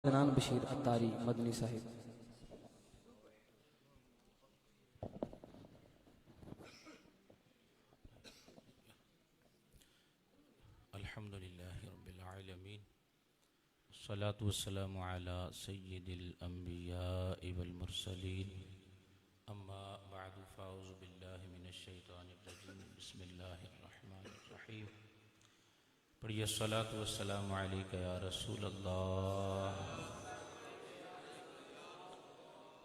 अदनान बशीर अत्तारी मदनी साहिब। अल्हम्दुलिल्लाहि रब्बिल आलमीन वस्सलातु वस्सलामु अला सय्यिदिल अंबियाइ वल मुरसलीन अम्मा बअदु फ़अऊज़ु बिल्लाहि मिनश शैतानिर रजीम बिस्मिल्लाहिर रहमानिर रहीम। पढ़िए अस्सलातु वस्सलामु अलैका या रसूल अल्लाह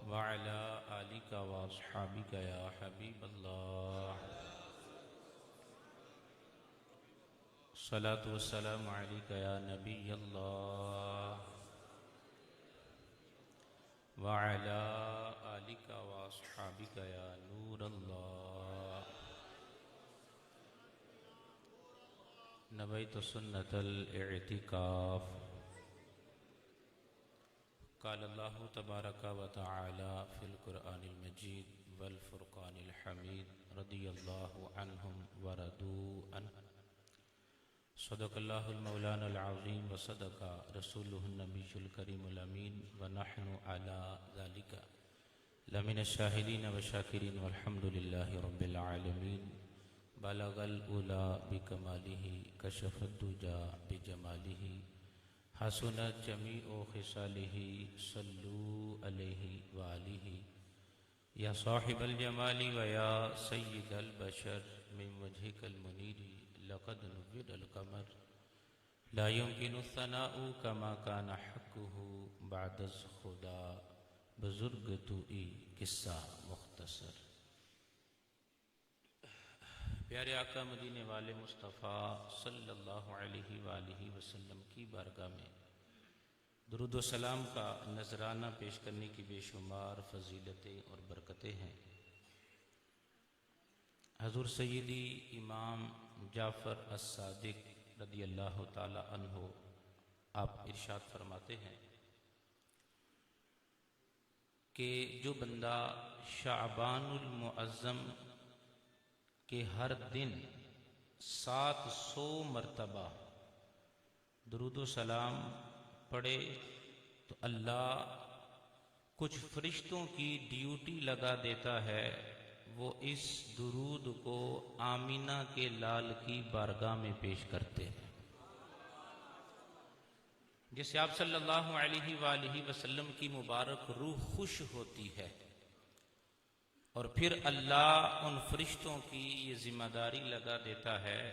व अला आलिका व अस्हाबिका या हबीब अल्लाह। सलातु वस्सलामु अलैका या नबी अल्लाह व अला आलिका व अस्हाबिका या नूर अल्लाह। नबैतु सुन्नतल इअ्तिकाफ। क़ाल अल्लाहु तबारक व तआला फ़िल क़ुरआनिल मजीद वल फ़ुरक़ानिल हमीद रदियल्लाहु अन्हुम व रदू अन्हु। सदक़ल्लाहुल मौलानाल अज़ीम व सदक़ा रसूलुहुन नबियुल करीमुल अमीन व नहनु अला ज़ालिका लमिनश शाहिदीन व शाकिरीन वल्हम्दुलिल्लाहि रब्बिल आलमीन। बलगल उला बिकमालिही कशफ़द दुजा बिजमालिही हसनत जमीउ खिसालिही सल्लू अलैहि व आलिही या साहिबल जमाली व या सय्यिदल बशर मिन वजहिकल मुनीरी लक़द नुव्विरल क़मर ला युमकिनु सनाउ कमा कान हक़्क़ुहु बअदज़ खुदा बुज़ुर्ग तुई किस्सा मुख्तसर। प्यारे आका मदीने वाले मुस्तफ़ा सल्लल्लाहु अलैहि वालिहि वसल्लम की बारगाह में दुरूद व सलाम का नजराना पेश करने की बेशुमार फजीलतें और बरकतें हैं। हज़ूर सय्यदी इमाम जाफ़र अस-सादिक रदियल्लाहु ताला अन्हो आप इरशाद फरमाते हैं कि जो बंदा शाबानुल मुअज़्ज़म के हर दिन 700 मरतबा दुरूद व सलाम पढ़े तो अल्लाह कुछ फरिश्तों की ड्यूटी लगा देता है, वो इस दुरूद को आमीना के लाल की बारगाह में पेश करते हैं। जिससे आप सल्लल्लाहु अलैहि वसल्लम की मुबारक रूह खुश होती है और फिर अल्लाह उन फरिश्तों की ये जिम्मेदारी लगा देता है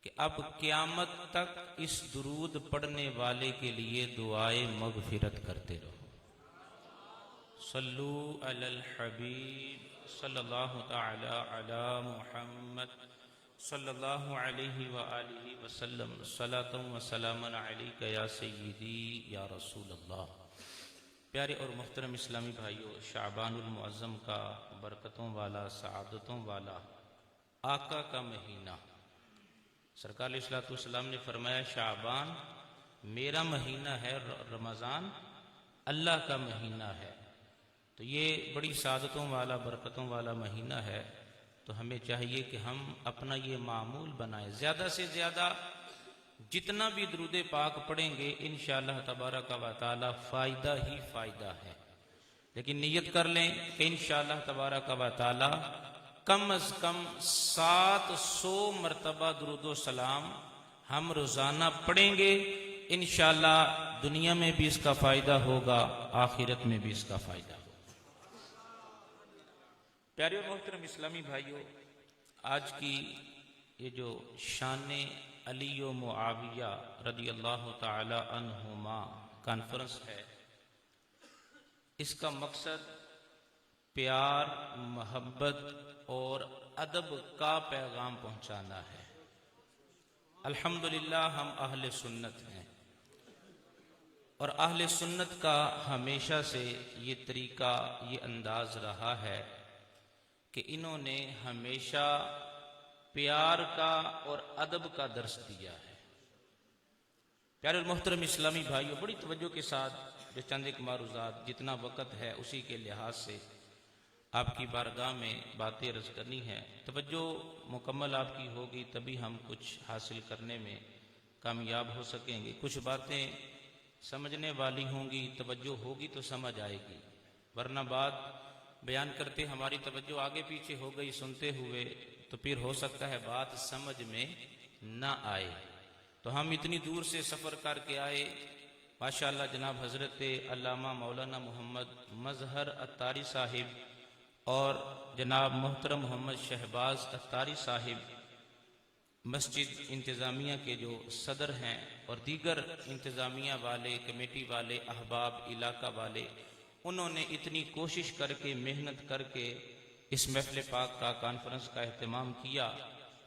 कि अब क़यामत तक इस दुरूद पढ़ने वाले के लिए दुआए मग़फ़िरत करते रहो। सल्लू अलल हबीब सल्लल्लाहु तआला अला मुहम्मद सल्लल्लाहु अलैहि व आलिहि वसल्लम सलातन व सलामन अलैका या सय्यदी या रसूल अल्लाह। प्यारे और मुहतरम इस्लामी भाइयों, शाबानुल मुअज़्ज़म का बरकतों वाला सआदतों वाला आका का महीना, सरकार अलैहिस्सलातु वस्सलाम ने फरमाया शाबान मेरा महीना है, रमज़ान अल्लाह का महीना है। तो ये बड़ी सादतों वाला बरकतों वाला महीना है, तो हमें चाहिए कि हम अपना ये मामूल बनाएं, ज़्यादा से ज़्यादा जितना भी दुरूद पाक पढ़ेंगे इंशाअल्लाह तबारक व तआला फ़ायदा ही फ़ायदा है। लेकिन नियत कर लें कि इंशाअल्लाह तबारक व तआला कम अज़ कम 700 मरतबा दुरूद व सलाम हम रोज़ाना पढ़ेंगे। इंशाअल्लाह दुनिया में भी इसका फ़ायदा होगा, आखिरत में भी इसका फ़ायदा होगा। प्यारे और मोहतरम इस्लामी भाइयों, आज की ये जो शान अली व मुआविया रदियल्लाहु ताला अन्हुमा कॉन्फ्रेंस है, इसका मकसद प्यार, मोहब्बत और अदब का पैगाम पहुंचाना है। अल्हम्दुलिल्लाह हम अहले सुन्नत हैं और अहले सुन्नत का हमेशा से ये तरीका, ये अंदाज रहा है कि इन्होंने हमेशा प्यार का और अदब का दर्स दिया है। प्यारे और मोहतरम इस्लामी भाइयों, बड़ी तवज्जो के साथ जो चंद एक मारूज़ात जितना वक़्त है उसी के लिहाज से आपकी बारगाह में बातें अर्ज़ करनी है। तवज्जो मुकम्मल आपकी होगी तभी हम कुछ हासिल करने में कामयाब हो सकेंगे। कुछ बातें समझने वाली होंगी, तवज्जो होगी तो समझ आएगी, वरना बात बयान करते हमारी तवज्जो आगे पीछे हो गई सुनते हुए, तो फिर हो सकता है बात समझ में ना आए। तो हम इतनी दूर से सफ़र करके आए, माशाअल्लाह जनाब हज़रत अल्लामा मौलाना मोहम्मद मजहर अत्तारी साहिब और जनाब मोहतरम मोहम्मद शहबाज अत्तारी साहिब मस्जिद इंतज़ामिया के जो सदर हैं और दीगर इंतज़ामिया वाले, कमेटी वाले, अहबाब इलाका वाले, उन्होंने इतनी कोशिश करके मेहनत करके इस महफ़िल पाक का कॉन्फ्रेंस का एहतमाम किया।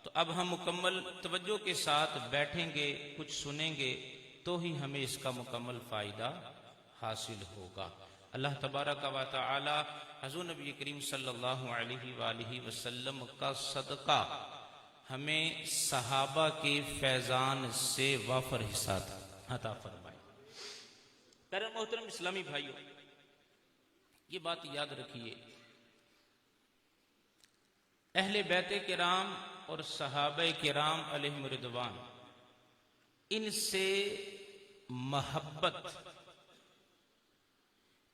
तो अब हम मुकम्मल तवज्जो के साथ बैठेंगे, कुछ सुनेंगे, तो ही हमें इसका मुकम्मल फ़ायदा हासिल होगा। अल्लाह तबारक व तआला हुज़ूर नबी करीम सल्लल्लाहु अलैहि वसल्लम का सदका हमें सहाबा के फैज़ान से वाफर हिस्सा अता फरमाए। प्यारे मोहतरम इस्लामी भाइयों, ये बात याद रखिए, अहले बैत किराम और सहाबा किराम अलैहिम रिदवान, इनसे मोहब्बत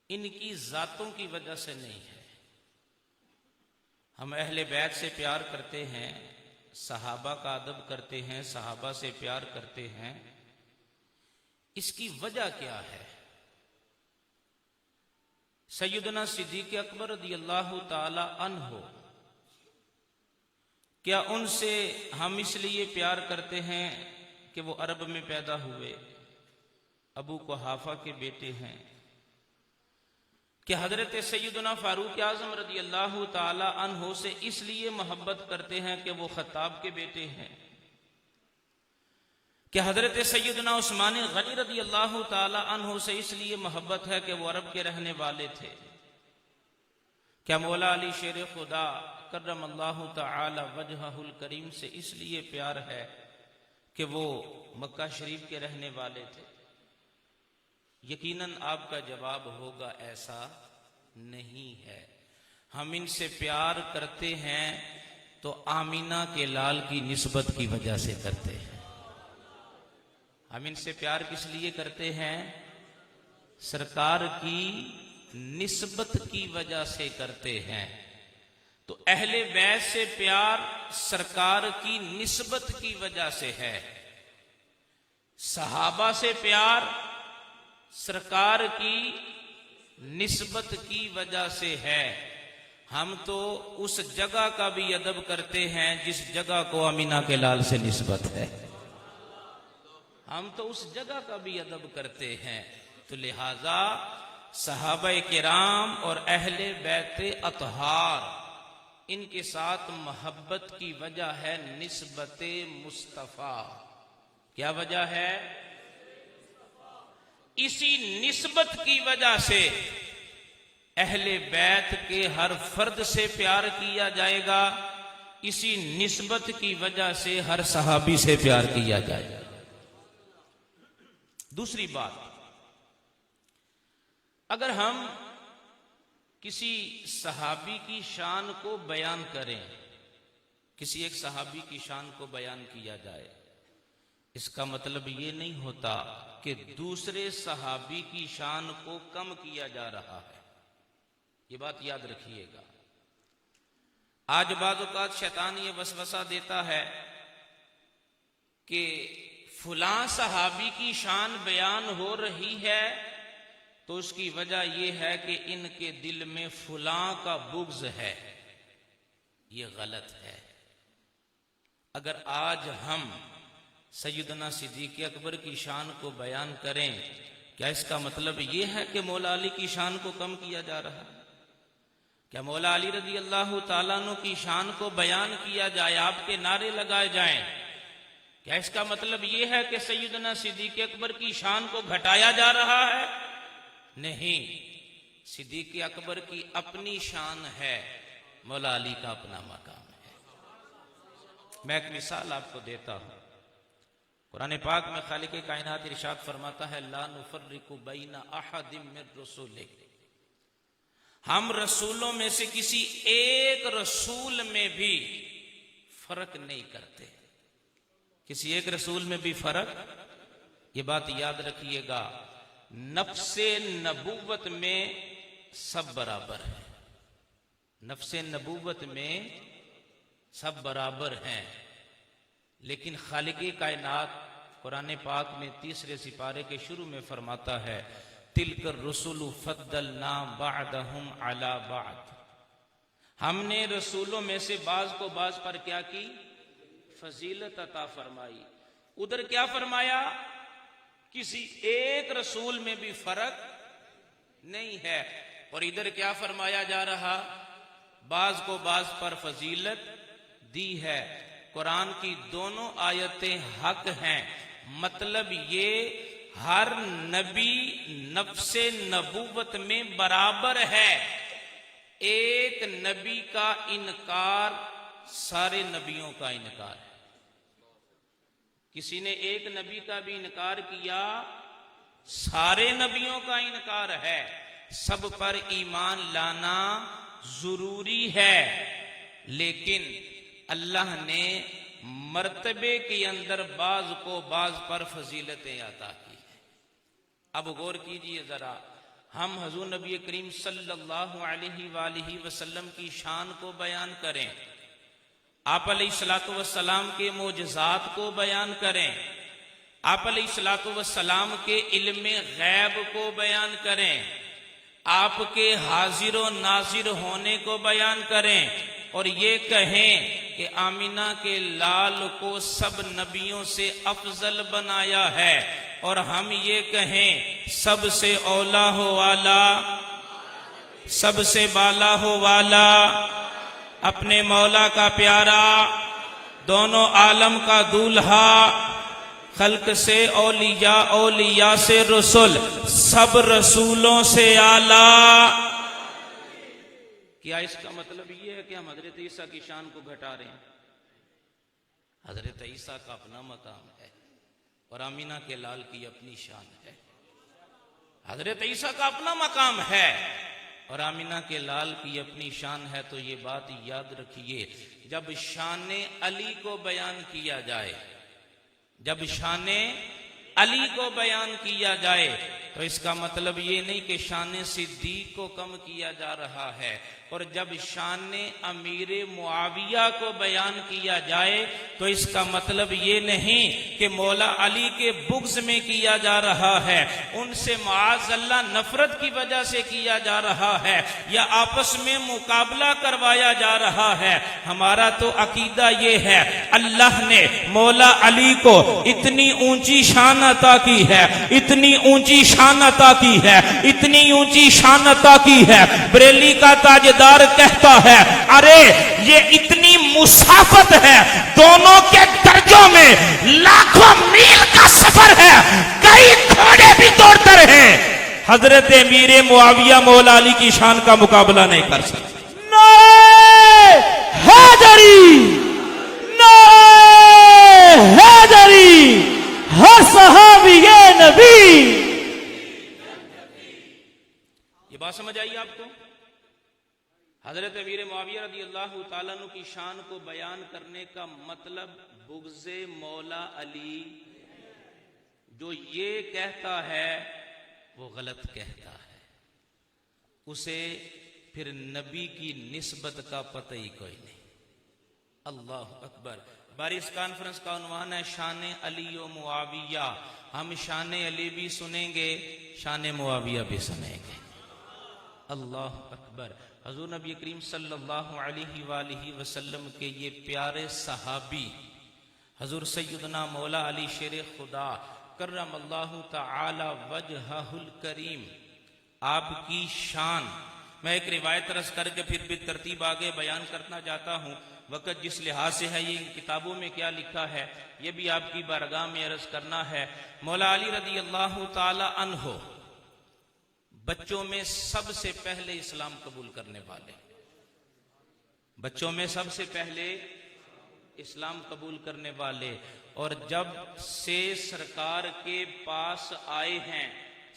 इनकी जातों की वजह से नहीं है। हम अहले बैत से प्यार करते हैं, सहाबा का अदब करते हैं, सहाबा से प्यार करते हैं, इसकी वजह क्या है? सैयदना सिद्दीक़ अकबर रज़ियल्लाहु ताला अन्हो, क्या उनसे हम इसलिए प्यार करते हैं कि वो अरब में पैदा हुए, अबू कुहाफा के बेटे हैं? कि हजरत सैयदना फारूक आज़म रज़ियल्लाहु ताला अन्हो से इसलिए मोहब्बत करते हैं कि वो खत्ताब के बेटे हैं? कि हजरत सैयदना उस्मान गनी रज़ियल्लाहु ताला अन्हो से इसलिए मोहब्बत है कि वो अरब के रहने वाले थे? क्या मौला अली शेर खुदा करमल्लाहु ताला वजहुल करीम से इसलिए प्यार है कि वो मक्का शरीफ के रहने वाले थे? यकीनन आपका जवाब होगा ऐसा नहीं है। हम इनसे प्यार करते हैं तो आमीना के लाल की निस्बत की वजह से करते हैं। हम इनसे प्यार किस लिए करते हैं? सरकार की निस्बत की वजह से करते हैं। तो अहले बैत से प्यार सरकार की निस्बत की वजह से है, सहाबा से प्यार सरकार की निस्बत की वजह से है। हम तो उस जगह का भी अदब करते हैं जिस जगह को अमीना के लाल से निस्बत है। हम तो उस जगह का भी अदब करते हैं। तो लिहाजा सहाबा किराम और अहले बैत अतहार, इनके साथ मोहब्बत की वजह है निस्बत मुस्तफा। क्या वजह है? इसी निस्बत की वजह से अहले बैत के हर फर्द से प्यार किया जाएगा, इसी निस्बत की वजह से हर सहाबी से प्यार किया जाएगा। दूसरी बात, अगर हम किसी सहाबी की शान को बयान करें, किसी एक सहाबी की शान को बयान किया जाए, इसका मतलब ये नहीं होता कि दूसरे सहाबी की शान को कम किया जा रहा है। ये बात याद रखिएगा। आज बाज़ औक़ात शैतान ये वसवसा देता है कि फलां सहाबी की शान बयान हो रही है तो उसकी वजह यह है कि इनके दिल में फलां का बुग़्ज़ है। ये गलत है। अगर आज हम सैयदना सिद्दीक़ अकबर की शान को बयान करें, क्या इसका मतलब ये है कि मौला अली की शान को कम किया जा रहा है? क्या मौला अली रज़ी अल्लाह ताला अन्हु की शान को बयान किया जाए, आपके नारे लगाए जाएं, क्या इसका मतलब ये है कि सैयदना सिद्दीक़ अकबर की शान को घटाया जा रहा है? नहीं, सिद्दीक़ अकबर की अपनी शान है, मौला अली का अपना मकाम है। मैं एक मिसाल आपको देता हूं। कुरान पाक में खालिक कायनात इरशाद फरमाता है, ला नुफर्रिकु बैना अहदिम मिर रसूलिक, हम रसूलों में से किसी एक रसूल में भी फर्क नहीं करते। किसी एक रसूल में भी फर्क, ये बात याद रखिएगा। नफ्से नबूवत में सब बराबर है, नफ्से नबूवत में सब बराबर हैं, लेकिन खालिक़े कायनात कुरान पाक में 3 सिपारे के शुरू में फरमाता है तिलकर रसूलु फद्दलना बअदहुम अला बअद, हमने रसूलों में से बाज को बाज पर क्या की, फजीलत अता फरमाई। उधर क्या फरमाया, किसी एक रसूल में भी फर्क नहीं है, और इधर क्या फरमाया जा रहा, बाज को बाज पर फजीलत दी है। कुरान की दोनों आयतें हक हैं, मतलब ये हर नबी नफ्से नबूवत में बराबर है। एक नबी का इनकार सारे नबियों का इनकार है। किसी ने एक नबी का भी इनकार किया, सारे नबियों का इनकार है। सब पर ईमान लाना जरूरी है, लेकिन अल्लाह ने मर्तबे के अंदर बाज को बाज पर फजीलतें अता की है। अब गौर कीजिए जरा, हम हजूर नबी करीम सल्लल्लाहु अलैहि वसल्लम की शान को बयान करें, आप अलैहिस्सलातु वस्सलाम के मोजज़ात को बयान करें, आप अलैहिस्सलातु वस्सलाम के इल्मे गैब को बयान करें, आपके हाजिर व नाजिर होने को बयान करें, और ये कहें कि आमिना के लाल को सब नबियों से अफजल बनाया है, और हम ये कहें सबसे औला हो वाला, सबसे बाला हो वाला, अपने मौला का प्यारा, दोनों आलम का दूल्हा, खल्क से औलिया, औलिया से रसूल, सब रसूलों से आला। क्या इसका मतलब ये है कि हम हजरत ईसा की शान को घटा रहे हैं? हजरत ईसा का अपना मकाम है और आमीना के लाल की अपनी शान है। हजरत ईसा का अपना मकाम है और आमीना के लाल की अपनी शान है। तो ये बात याद रखिए, जब शान अली को बयान किया जाए, जब शान अली को बयान किया जाए, तो इसका मतलब ये नहीं कि शान सिद्दीक को कम किया जा रहा है। और जब शान अमीर मुआविया को बयान किया जाए, तो इसका मतलब ये नहीं कि मौला अली के बुग़्ज़ में किया जा रहा है, उनसे माअज़ल्लाह नफरत की वजह से किया जा रहा है, या आपस में मुकाबला करवाया जा रहा है। हमारा तो अकीदा ये है, अल्लाह ने मौला अली को इतनी ऊंची शान अता की है, इतनी ऊंची शान अता की है, इतनी ऊंची शान अता की है। बरेली का ताजदार कहता है, अरे ये इतनी मुसाफत है, दोनों के दर्जों में लाखों मील का सफर है, कई घोड़े भी दौड़ते रहे, हजरत अमीर मुआविया मौला अली की शान का मुकाबला नहीं कर सकते। नारे हैदरी, नारे हैदरी, हर सहाबी नबी। ये बात समझ आई आपको? हजरत अमीर मुआविया रज़ी अल्लाह ताला अन्हु की शान को बयान करने का मतलब बुग़्ज़े मौला अली, जो ये कहता है वो गलत कहता है, उसे फिर नबी की निस्बत का पता ही कोई नहीं। अल्लाह अकबर। बारिश कॉन्फ्रेंस का उन्वान है शान अली व मुआविया। हम शान अली भी सुनेंगे, शान मुआविया भी सुनेंगे। अल्लाह अकबर। हजूर नबी करीम सल्लल्लाहु अलैहि वसल्लम के ये प्यारे सहाबी हजूर सैयदना मौला अली शेर खुदा कर्रमल्लाहु तआला वजहुल करीम, आपकी शान, मैं एक रिवायत रस करके फिर भी तरतीब आगे बयान करना चाहता हूँ। वक़्त जिस लिहाज से है, ये इन किताबों में क्या लिखा है ये भी आपकी बारगाह में अर्ज करना है। मौला अली रज़ी अल्लाह ताला अन्हो बच्चों में सबसे पहले इस्लाम कबूल करने वाले, बच्चों में सबसे पहले इस्लाम कबूल करने वाले, और जब से सरकार के पास आए हैं,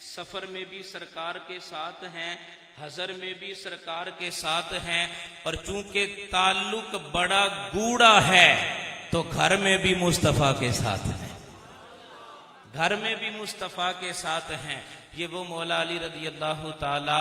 सफर में भी सरकार के साथ हैं, हजर में भी सरकार के साथ हैं, और चूंकि ताल्लुक बड़ा गूढ़ा है तो घर में भी मुस्तफा के साथ है। घर में भी मुस्तफ़ा के साथ हैं। ये वो मौला अली रज़ी अल्लाह ताला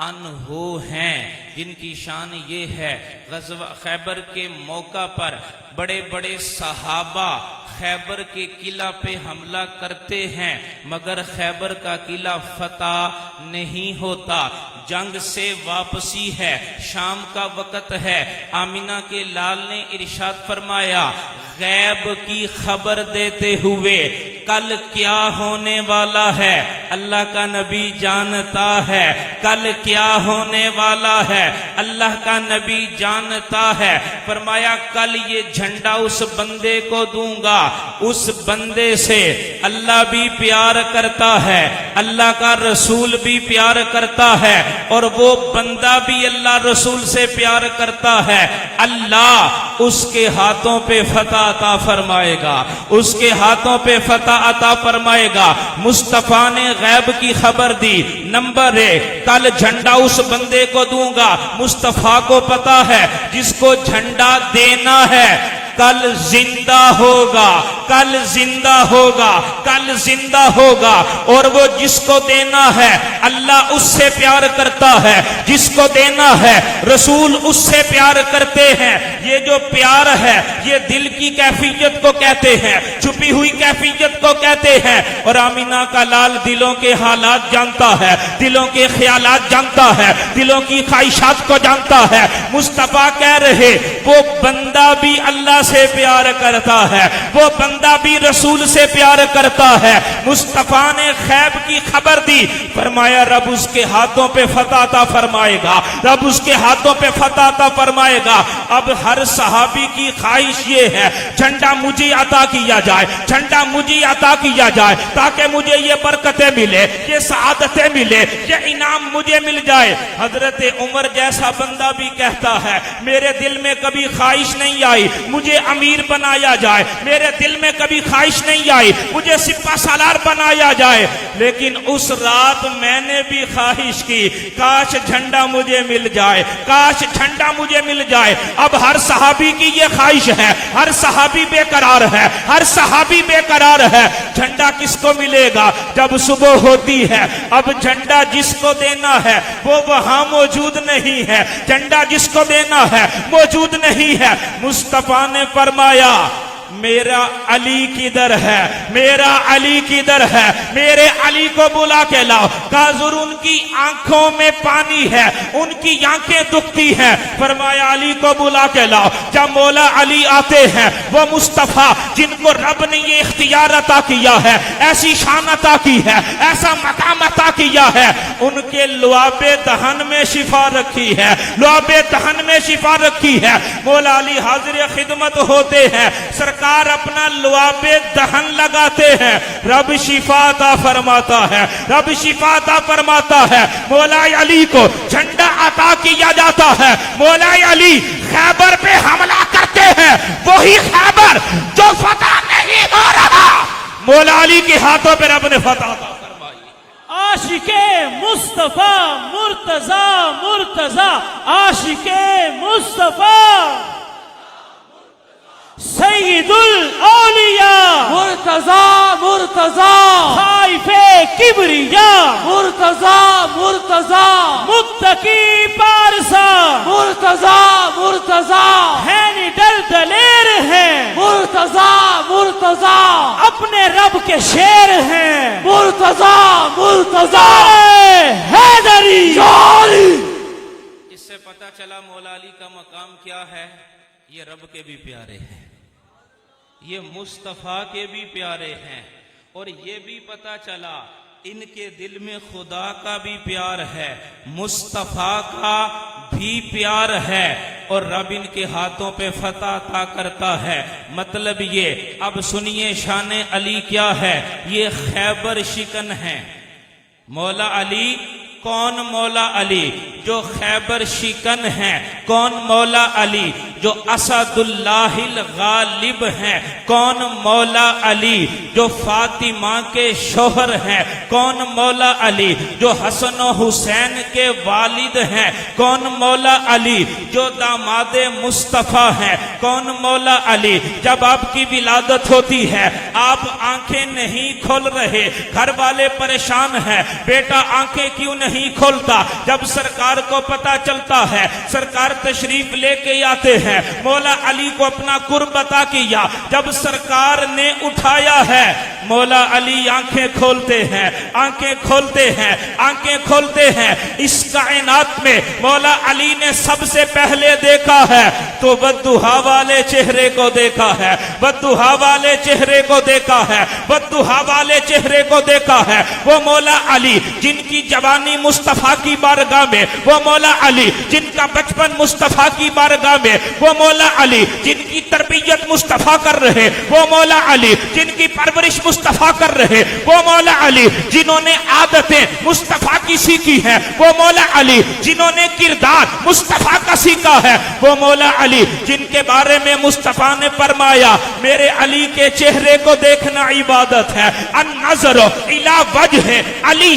अन्हु हैं जिनकी शान ये है, ग़ज़वा खैबर के मौका पर बड़े बड़े सहाबा खैबर के किला पे हमला करते हैं, मगर खैबर का किला फतह नहीं होता। जंग से वापसी है, शाम का वक़्त है। आमिना के लाल ने इरशाद फरमाया, गैब की खबर देते हुए कल क्या होने वाला है अल्लाह का नबी जानता है। कल क्या होने वाला है अल्लाह का नबी जानता है। फरमाया कल ये झंडा उस बंदे को दूंगा, उस बंदे से अल्लाह भी प्यार करता है, अल्लाह का रसूल भी प्यार करता है, और वो बंदा भी अल्लाह रसूल से प्यार करता है। अल्लाह उसके हाथों पे फतह अता फरमाएगा, उसके हाथों पे फतह अता फरमाएगा। मुस्तफा ने गैब की खबर दी। नंबर 1, कल झंडा उस बंदे को दूंगा। मुस्तफा को पता है जिसको झंडा देना है कल जिंदा होगा, कल जिंदा होगा, कल जिंदा होगा। और वो जिसको देना है अल्लाह उससे प्यार करता है, जिसको देना है रसूल उससे प्यार करते हैं। ये जो प्यार है ये दिल की कैफियत को कहते हैं, छुपी हुई कैफियत को कहते हैं। और आमिना का लाल दिलों के हालात जानता है, दिलों के ख्यालात जानता है, दिलों की ख्वाहिशात को जानता है। मुस्तफा कह रहे वो बंदा भी अल्लाह से प्यार करता है, वो बंदा भी रसूल से प्यार करता है। मुस्तफा ने खैब की खबर दी, फरमाया रब उसके हाथों पे फतह अता फरमाएगा, रब उसके हाथों पे फतह अता फरमाएगा। अब हर सहाबी की ख्वाहिश ये है झंडा मुझे अता किया जाए, झंडा मुझे अता किया जाए, ताकि मुझे ये बरकतें मिले, ये सआदतें मिले, ये इनाम मुझे मिल जाए। हजरत उमर जैसा बंदा भी कहता है मेरे दिल में कभी ख्वाहिश नहीं आई मुझे अमीर बनाया जाए, मेरे दिल में कभी ख्वाहिश नहीं आई मुझे सिपा सालार बनाया जाए। लेकिन उस रात मैंने भी ख्वाहिश की काश झंडा मुझे मिल जाए, काश झंडा मुझे मिल जाए। अब हर सहाबी की ये ख्वाहिश है, हर सहाबी बेकरार है, हर सहाबी बेकरार है। झंडा किसको मिलेगा जब सुबह होती है। अब झंडा जिसको देना है वो वहां मौजूद नहीं है, झंडा जिसको देना है मौजूद नहीं है। मुस्तफा ने फरमाया मेरा अली किधर है, मेरा अली किधर है, मेरे अली को बुला के लाओ। काजुर उनकी आंखों में पानी है, उनकी आंखें दुखती हैं। फरमाया अली को बुला के लाओ। जब मौला अली आते हैं वो मुस्तफा जिनको रब ने ये इख्तियार अता किया है, ऐसी शान अता की है, ऐसा मकाम अता किया है, उनके लुआबे दहन में शिफा रखी है, लुआबे दहन में शिफा रखी है। मौला अली हाजिर खिदमत होते हैं, सरकार अपना लुआबे दहन लगाते हैं, रब शिफा अता फरमाता है, रब शिफा अता फरमाता है। मौला अली को झंडा अता किया जाता है। मौला अली खैबर पे हमला करते हैं, वही खैबर जो फतह नहीं हो रहा, मौला अली के हाथों पे रब ने फतह अता फरमाई। आशिके मुस्तफा मुर्तजा मुर्तजा, आशिके मुस्तफा सईदुल औलिया मुर्तजा मुर्तजा, खाइफे किबरिया मुर्तजा मुर्तजा, मुत्तकी पारसा मुर्तजा मुर्तजा, है निडर दलेर है, मुर्तजा मुर्तजा, अपने रब के शेर हैं, मुर्तजा मुर्तजा, हैदरी। इससे पता चला मौला अली का मकाम क्या है। ये रब के भी प्यारे हैं, ये मुस्तफा के भी प्यारे हैं, और ये भी पता चला इनके दिल में खुदा का भी प्यार है, मुस्तफा का भी प्यार है, और रब इनके हाथों पे फतह अता करता है। मतलब ये, अब सुनिए शान अली क्या है। ये खैबर शिकन है। मौला अली कौन? मौला अली जो खैबर शिकन है, कौन मौला अली जो असदुल्लाहिल गालिब हैं, कौन मौला अली जो फातिमा के शोहर हैं, कौन मौला अली जो हसन और हुसैन के वालिद हैं, कौन मौला अली जो दामादे मुस्तफ़ा हैं, कौन मौला अली जब आपकी विलादत होती है आप आंखें नहीं खोल रहे, घर वाले परेशान हैं, बेटा आंखें क्यों नहीं खोलता, जब सरकार को पता चलता है सरकार तशरीफ लेके आते हैं, मौला अली को अपना कुर्ब अता किया, जब सरकार ने उठाया है मौला अली आंखें खोलते हैं, आंखें खोलते हैं, आंखें खोलते हैं। इस कायनात में मौला अली ने सबसे पहले देखा है तो बद्दुहा वाले चेहरे को देखा है, बद्दुहा वाले चेहरे को देखा है, बद्दुहा वाले चेहरे को देखा है। वो मौला अली जिनकी जवानी मुस्तफा की बारगाह में, वो मौला अली जिनका बचपन मुस्तफा की बारगाह में, वो मौला अली जिनकी तरबियत मुस्तफा कर रहे, वो मौला अली जिनकी परवरिश मुस्तफा कर रहे, वो मौला अली जिन्होंने आदतें मुस्तफा की सीखी है, वो मौला अली जिन्होंने किरदार मुस्तफा का सीखा है, वो मौला अली जिनके बारे में मुस्तफा ने फरमाया मेरे अली के चेहरे को देखना इबादत है, अन्नज़र इला वजह अली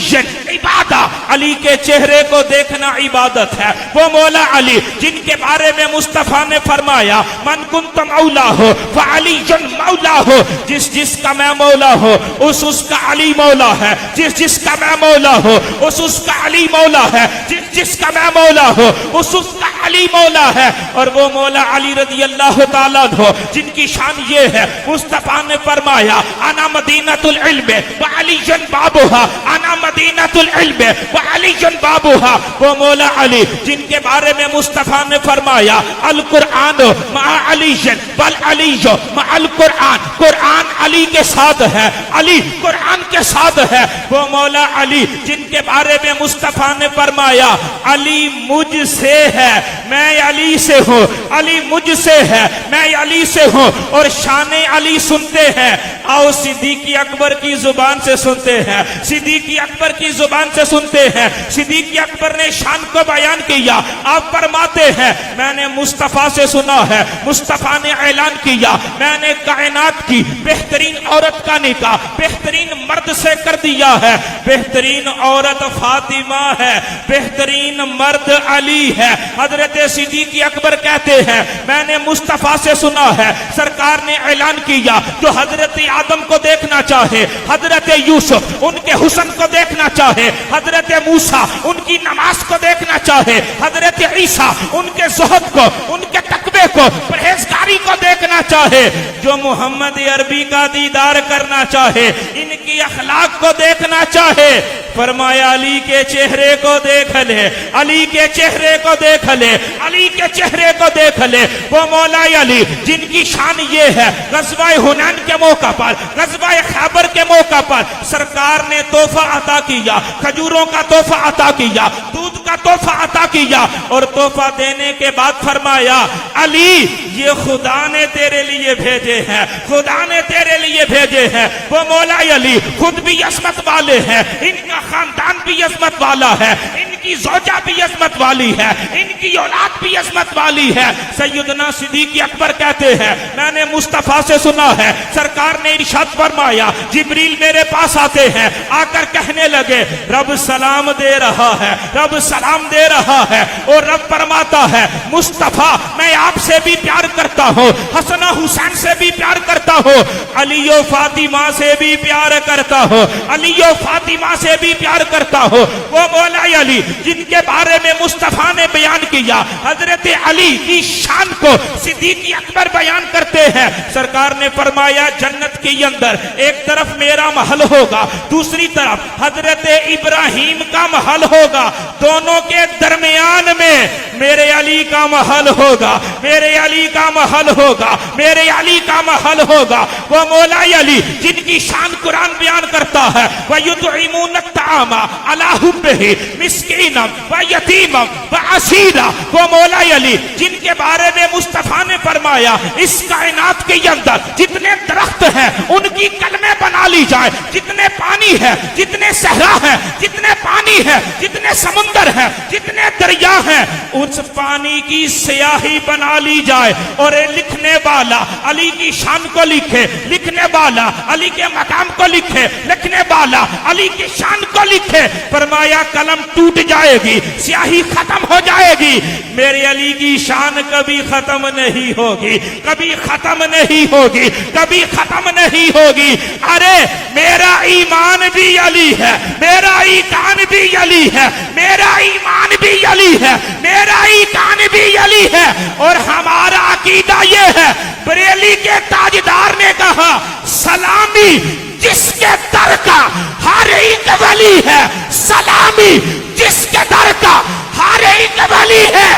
इबादा, अली के चेहरे को देखना इबादत है। वो मौला अली जिनके बारे में मुस्तफा ने फरमाया मन कुंत मौला हो व अली मौला हो, जिस जिसका मैं मौला हो उस उसका अली मौला है, जिस जिसका मैं मौला हो उस उसका अली मौला है, जिस जिसका मैं मौला हो उस उसका अली मौला है। और वो मौला अली रज़ी अल्लाह ताला हो जिनकी शान ये है मुस्तफा ने फरमाया अना मदीनतुल इल्म व अली बाबुहा, अना मदीनतुल इल्म व अली बाबुहा। वो मौला अली जिनके बारे में मुस्तफा ने फरमाया अल कुरआन मा अली बल अली मा अल कुरआन, कुरआन अली के साथ है, अली कुरआन के साथ है। वो मौला अली जिनके बारे में मुस्तफा ने फरमाया अली मुझसे है मैं अली से हूँ, अली मुझसे है मैं अली से हूँ। और शान अली सुनते हैं, आओ सिद्दीक़ अकबर की जुबान से सुनते हैं, सिद्दीक़ अकबर की जुबान से सुनते हैं। सिद्दीक़ अकबर ने शान को बयान किया, आप फरमाते हैं मैंने मुस्तफा से सुना है, मुस्तफा ने ऐलान किया मैंने कायनात की बेहतरीन औरत का निकाह बेहतरीन मर्द से कर दिया है, बेहतरीन औरत फातिमा है, बेहतरीन मर्द अली है। हजरत सिद्दीक़ अकबर कहते हैं मैंने मुस्तफा से सुना है सरकार ने ऐलान किया जो हजरत आदम को देखना चाहे, हजरत यूसुफ उनके हुस्न को देखना चाहे, हजरत मूसा उनकी नमाज को देखना चाहे, हजरत ईसा उनके ज़ुहद को, उनके तकवे को, परहेजगारी को देखना चाहे, जो मोहम्मद अरबी का दीदार करना चाहे, इनकी अखलाक को देखना चाहे, फरमाया अली के चेहरे को देख ले, अली के चेहरे को देख ले, अली के चेहरे को देख ले। वो मौला अली जिनकी शान ये है ग़ज़वा हुनैन के मौका पर, ग़ज़वा खैबर के मौका पर सरकार ने तोहफा अता किया, खजूरों का तोहफा अता किया, दूध का तोहफा अता किया और तोहफा देने के बाद फरमाया अली ये खुदा ने तेरे लिए भेजे हैं, खुदा ने तेरे लिए भेजे हैं। वो मौला अली खुद भी अज़मत वाले हैं, इनका खानदान भी अज़मत वाला है, इनकी ज़ौजा भी अज़मत वाली है, इनकी औलाद भी अज़मत वाली है। सैयदना सिद्दीक़ अकबर कहते हैं मैंने मुस्तफा से सुना है सरकार ने इरशाद फरमाया जिब्रील मेरे पास आते हैं, आकर कहने लगे रब सलाम दे रहा है, रब सलाम दे रहा है। और रब फरमाता है मुस्तफा मैं आपसे भी प्यार करता हूँ, हसन हुसैन से भी प्यार करता हूँ, अली और फातिमा से भी प्यार करता हूँ, अली और फातिमा से भी प्यार करता हूँ। वो मौला अली जिनके बारे में मुस्तफा ने बयान किया, हजरत अली की शान को सिद्दीक़ अकबर बयान करते हैं। सरकार ने फरमाया जन्नत के अंदर एक तरफ मेरा महल होगा, दूसरी तरफ हजरत इब्राहिम का महल होगा, दोनों के दरमियान में मेरे अली का महल होगा, मेरे अली का महल होगा, मेरे अली का महल होगा। वो मौला अली जिनकी शान कुरान बयान करता है वयुतइमून अत्तामा अला हुब्बिही मिस्कीनम व यतीमम व असीरा। वो मौला अली जिनके बारे में मुस्तफा ने फरमाया इस कायनात के अंदर जितने दरख्त हैं उनकी कलमें बना ली जाए, जितने पानी है, जितने सहरा है, जितने पानी है, जितने समुंदर है, जितने दरिया हैं, उस पानी की स्याही बना ली जाए और लिखने वाला अली की शान को लिखे, लिखने वाला अली के मकाम को लिखे, लिखने वाला अली की शान को लिखे। फरमाया कलम टूट जाएगी, स्याही खत्म हो जाएगी, मेरे अली की शान कभी खत्म नहीं होगी, कभी खत्म नहीं होगी, कभी खत्म नहीं होगी। अरे मेरा ईमान भी अली है, मेरा ईकान भी अली है, मेरा ईमान भी अली है, मेरा ईकान भी अली है। और हमारा अकीदा ये है, बरेली के ताजदार ने कहा सलामी जिसके दर का हर एक वली है, सलामी जिसके दर का हर एक वली है,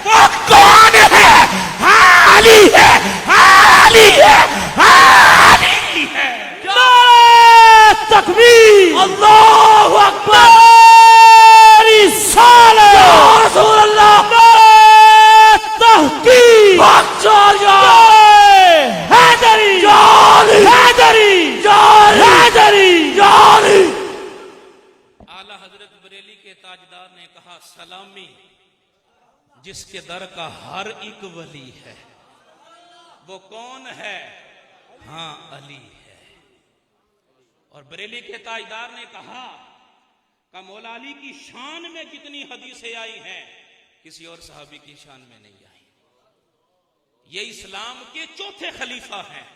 वो कौन है? हाँ अली है, हाँ अली है, हाँ अली है। नारे तकबीर, अल्लाहु अकबर, रिसालत, या रसूल अल्लाह, नारे तहकीक, बख्शा हैदरी, जाली, हैदरी, जाली, हैदरी, जाली। आला हजरत बरेली के ताजदार ने कहा सलामी जिसके दर का हर एक वली है, वो कौन है? हाँ अली है। और बरेली के ताजदार ने कहा का मौला अली की शान में जितनी हदीसें आई हैं किसी और सहाबी की शान में नहीं आई। ये इस्लाम के चौथे खलीफा हैं,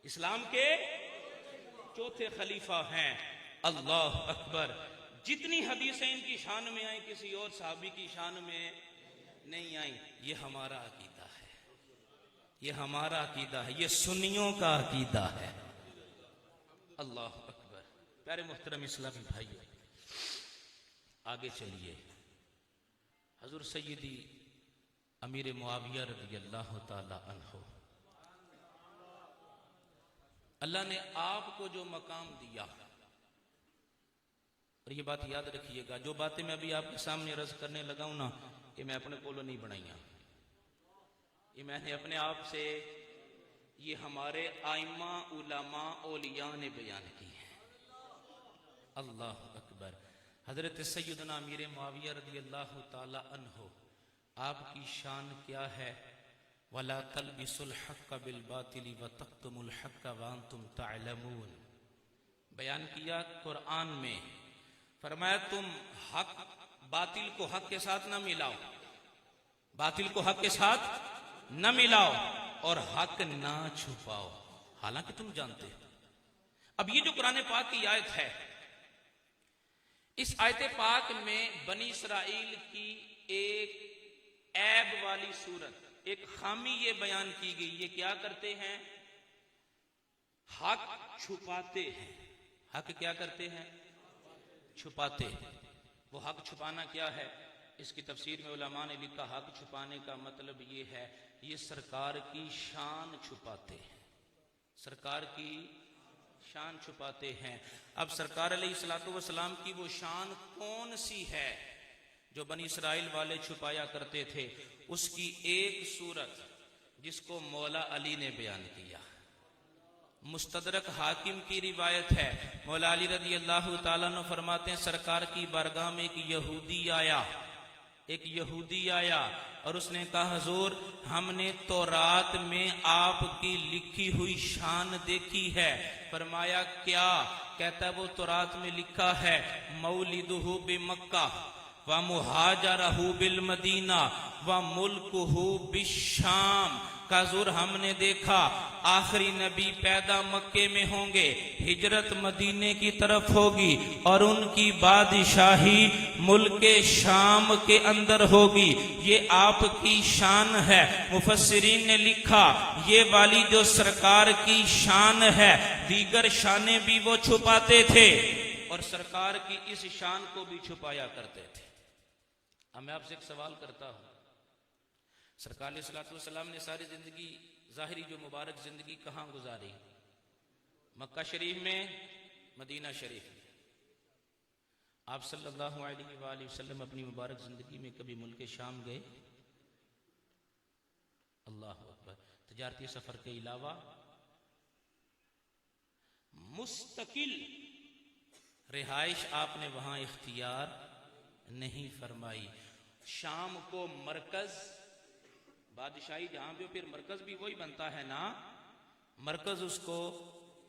इस्लाम के चौथे खलीफा हैं। अल्लाह अकबर। जितनी हदीसें इनकी शान में आई किसी और सहाबी की शान में नहीं आई। ये हमारा अकीदा है, ये हमारा अकीदा है, ये सुन्नियों का अकीदा है। अल्लाह अकबर। प्यारे मुहतरम इस्लामी भाई, आगे चलिए। हजूर सैयदी अमीर मुआविया रज़ी अल्लाह ताला अन्हु, अल्लाह ने आपको जो मकाम दिया, और ये बात याद रखिएगा, जो बातें मैं अभी आपके सामने अर्ज करने लगा हूं ना, ये मैं अपने कोलों नहीं बनाईया, ये मैंने अपने आप से, ये हमारे आइमा उलमा औलिया ने बयान की है। अल्लाह अकबर। हजरत सैयदना अमीर मुआविया रज़ी अल्लाह ताला अन्हु, आपकी शान क्या है? वला तलबिसुल हक़्क़ बिल बातिल व तक्तुमुल हक़्क़ व अंतुम तअलमून। बयान किया कुरान में, फरमाया तुम हक बातिल को हक के साथ ना मिलाओ, बातिल को हक के साथ न मिलाओ, और हक ना छुपाओ, हालांकि तुम जानते हो। अब ये जो कुरान पाक की आयत है, इस आयत पाक में बनी इसराइल की एक ऐब वाली सूरत, एक खामी ये बयान की गई। ये क्या करते हैं? हक छुपाते हैं। हक क्या करते हैं? छुपाते हैं। वो हक छुपाना क्या है? इसकी तफसीर में उलमा ने लिखा, हक छुपाने का मतलब ये है, ये सरकार की शान छुपाते हैं, सरकार की शान छुपाते हैं। अब सरकार अलैहिस्सलातु वस्सलाम की वो शान कौन सी है जो बनी इसराइल वाले छुपाया करते थे? उसकी एक सूरत जिसको मौला अली ने बयान किया। मुस्तदरक हाकिम की रिवायत है, मौला अली रज़ी अल्लाह ताला अन्हु फरमाते हैं, सरकार की बारगाह में एक यहूदी आया और उसने कहा, हुजूर हमने तौरात में आपकी लिखी हुई शान देखी है। फरमाया क्या? कहता वो तौरात में लिखा है, मौलिदुहु बिमक्का व मुहाजरहु बिल मदीना व मुल्कुहु बिशाम। हुजूर हमने देखा आखिरी नबी पैदा मक्के में होंगे, हिजरत मदीने की तरफ होगी और उनकी बादशाही मुल्के शाम के अंदर होगी। ये आपकी शान है। मुफस्सिरीन ने लिखा, ये वाली जो सरकार की शान है, दीगर शानें भी वो छुपाते थे और सरकार की इस शान को भी छुपाया करते थे। अब मैं आपसे एक सवाल करता हूं, सरकार अलैहिस्सलातु वस्सलाम ने सारी जिंदगी, जाहिरी जो मुबारक जिंदगी कहां गुजारी? मक्का शरीफ में, मदीना शरीफ में। आप सल्लल्लाहु अलैहि वसल्लम अपनी मुबारक जिंदगी में कभी मुल्क शाम गए? अल्लाह अकबर। तजारती सफर के अलावा मुस्तकिल रिहाइश आपने वहां इख्तियार नहीं फरमाई। शाम को मरकज, बादशाही जहां पे फिर मरकज भी वही बनता है ना, मरकज उसको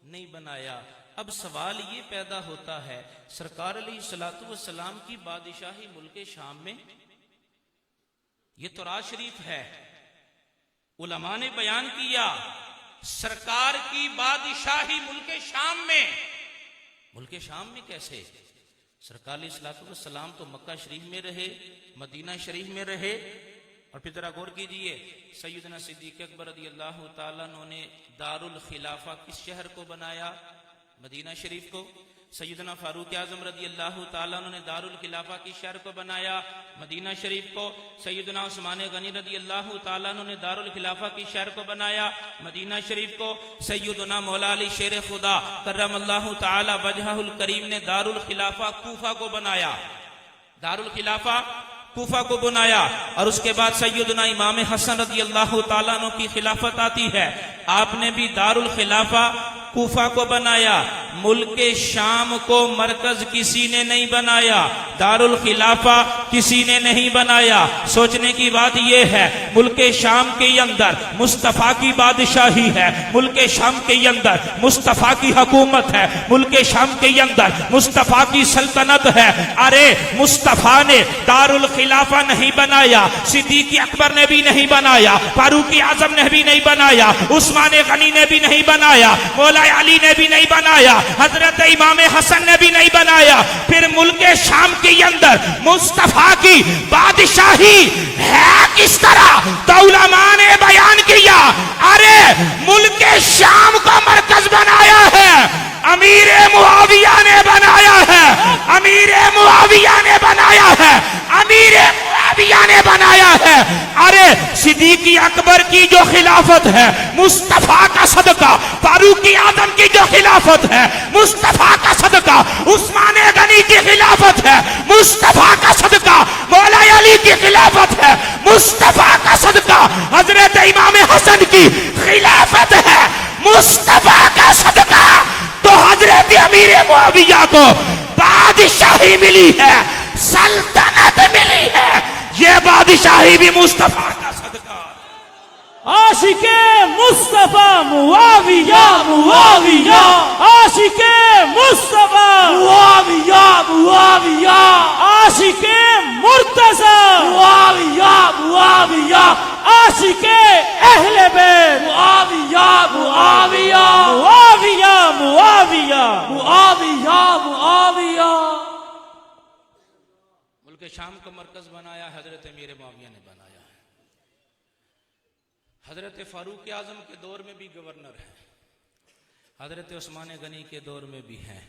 नहीं बनाया। अब सवाल ये पैदा होता है, सरकार अलैहिस्सलातु वस्सलाम की बादशाही मुल्क शाम में, ये तो राज शरीफ है, उलमा ने बयान किया सरकार की बादशाही मुल्क शाम में। मुल्क शाम में कैसे? सरकार अलैहिस्सलातु वस्सलाम तो मक्का शरीफ में रहे, मदीना शरीफ में रहे। और फिर जरा गौर कीजिए, सैयदना सिद्दीक़ अकबर रज़ियल्लाहु ताला अन्हु ने दारुल खिलाफा किस शहर को बनाया? मदीना शरीफ को। सैयदना फारूक आज़म रज़ियल्लाहु ताला अन्हु ने दारुल खिलाफा किस शहर को बनाया? मदीना शरीफ को। सैयदना उस्मान गनी रज़ियल्लाहु ताला अन्हु ने दारुल खिलाफा किस शहर को बनाया? मदीना शरीफ को। सैयदना मौला अली शेर खुदा करमल्लाहु ताला वजहुल करीम ने दारुल खिलाफा कूफा को बनाया, दारुल खिलाफा कूफा को बनाया। और उसके बाद सैयदना इमाम हसन रज़ियल्लाहु ताला अन्हु की खिलाफत आती है, आपने भी दारुल खिलाफा कूफा को बनाया। मुल्क शाम को मरकज किसी ने नहीं बनाया, दारुल खिलाफा किसी ने नहीं बनाया। सोचने की बात यह है, मुल्क शाम के अंदर मुस्तफा की बादशाही है, मुल्क शाम के अंदर मुस्तफा की हुकूमत है, मुल्क शाम के अंदर मुस्तफा की सल्तनत है। अरे मुस्तफा ने दारुल खिलाफा नहीं बनाया, सिद्दीक़ अकबर ने भी नहीं बनाया, फारूक आजम ने भी नहीं बनाया, उस्मान गनी ने भी नहीं बनाया, मौला अली ने भी नहीं बनाया, हजरत इमाम हसन ने भी नहीं बनाया। फिर मुल्क शाम के अंदर मुस्तफा की बादशाही है किस तरह? तो उलमा ने बयान किया, अरे मुल्क शाम का मरकज बनाया है अमीर मुआविया ने बनाया है, अमीर मुआविया ने बनाया है, अमीर मुआविया ने बनाया है। अरे सिद्दीक़ अकबर की जो खिलाफत है मुस्तफा का सदका, फारूक आजम की जो खिलाफत है मुस्तफा का सदका, उस्मान गनी की खिलाफत है मुस्तफा का सदका, मौला अली की खिलाफत है मुस्तफा का सदका, हजरत इमाम हसन की खिलाफत है मुस्तफा का सदका। तो हजरत अमीर मुआविया को बादशाही मिली है, सल्तनत मिली है, ये बादशाही भी मुस्तफा का सदका। आशिके मुस्तफा मुआविया मुआविया, आशिके मुस्तफा मुआविया मुआविया, आशिके मुर्तजा मुआविया मुआविया, आशिके अहले बैत मुआविया मुआविया, मुआविया मुआविया मुआविया मुआविया। मुल्क शाम का मरकज बनाया हजरत अमीर मुआविया ने बनाया है। हजरत फारूक आजम के दौर में भी गवर्नर है, हजरत उस्मान गनी के दौर में भी है।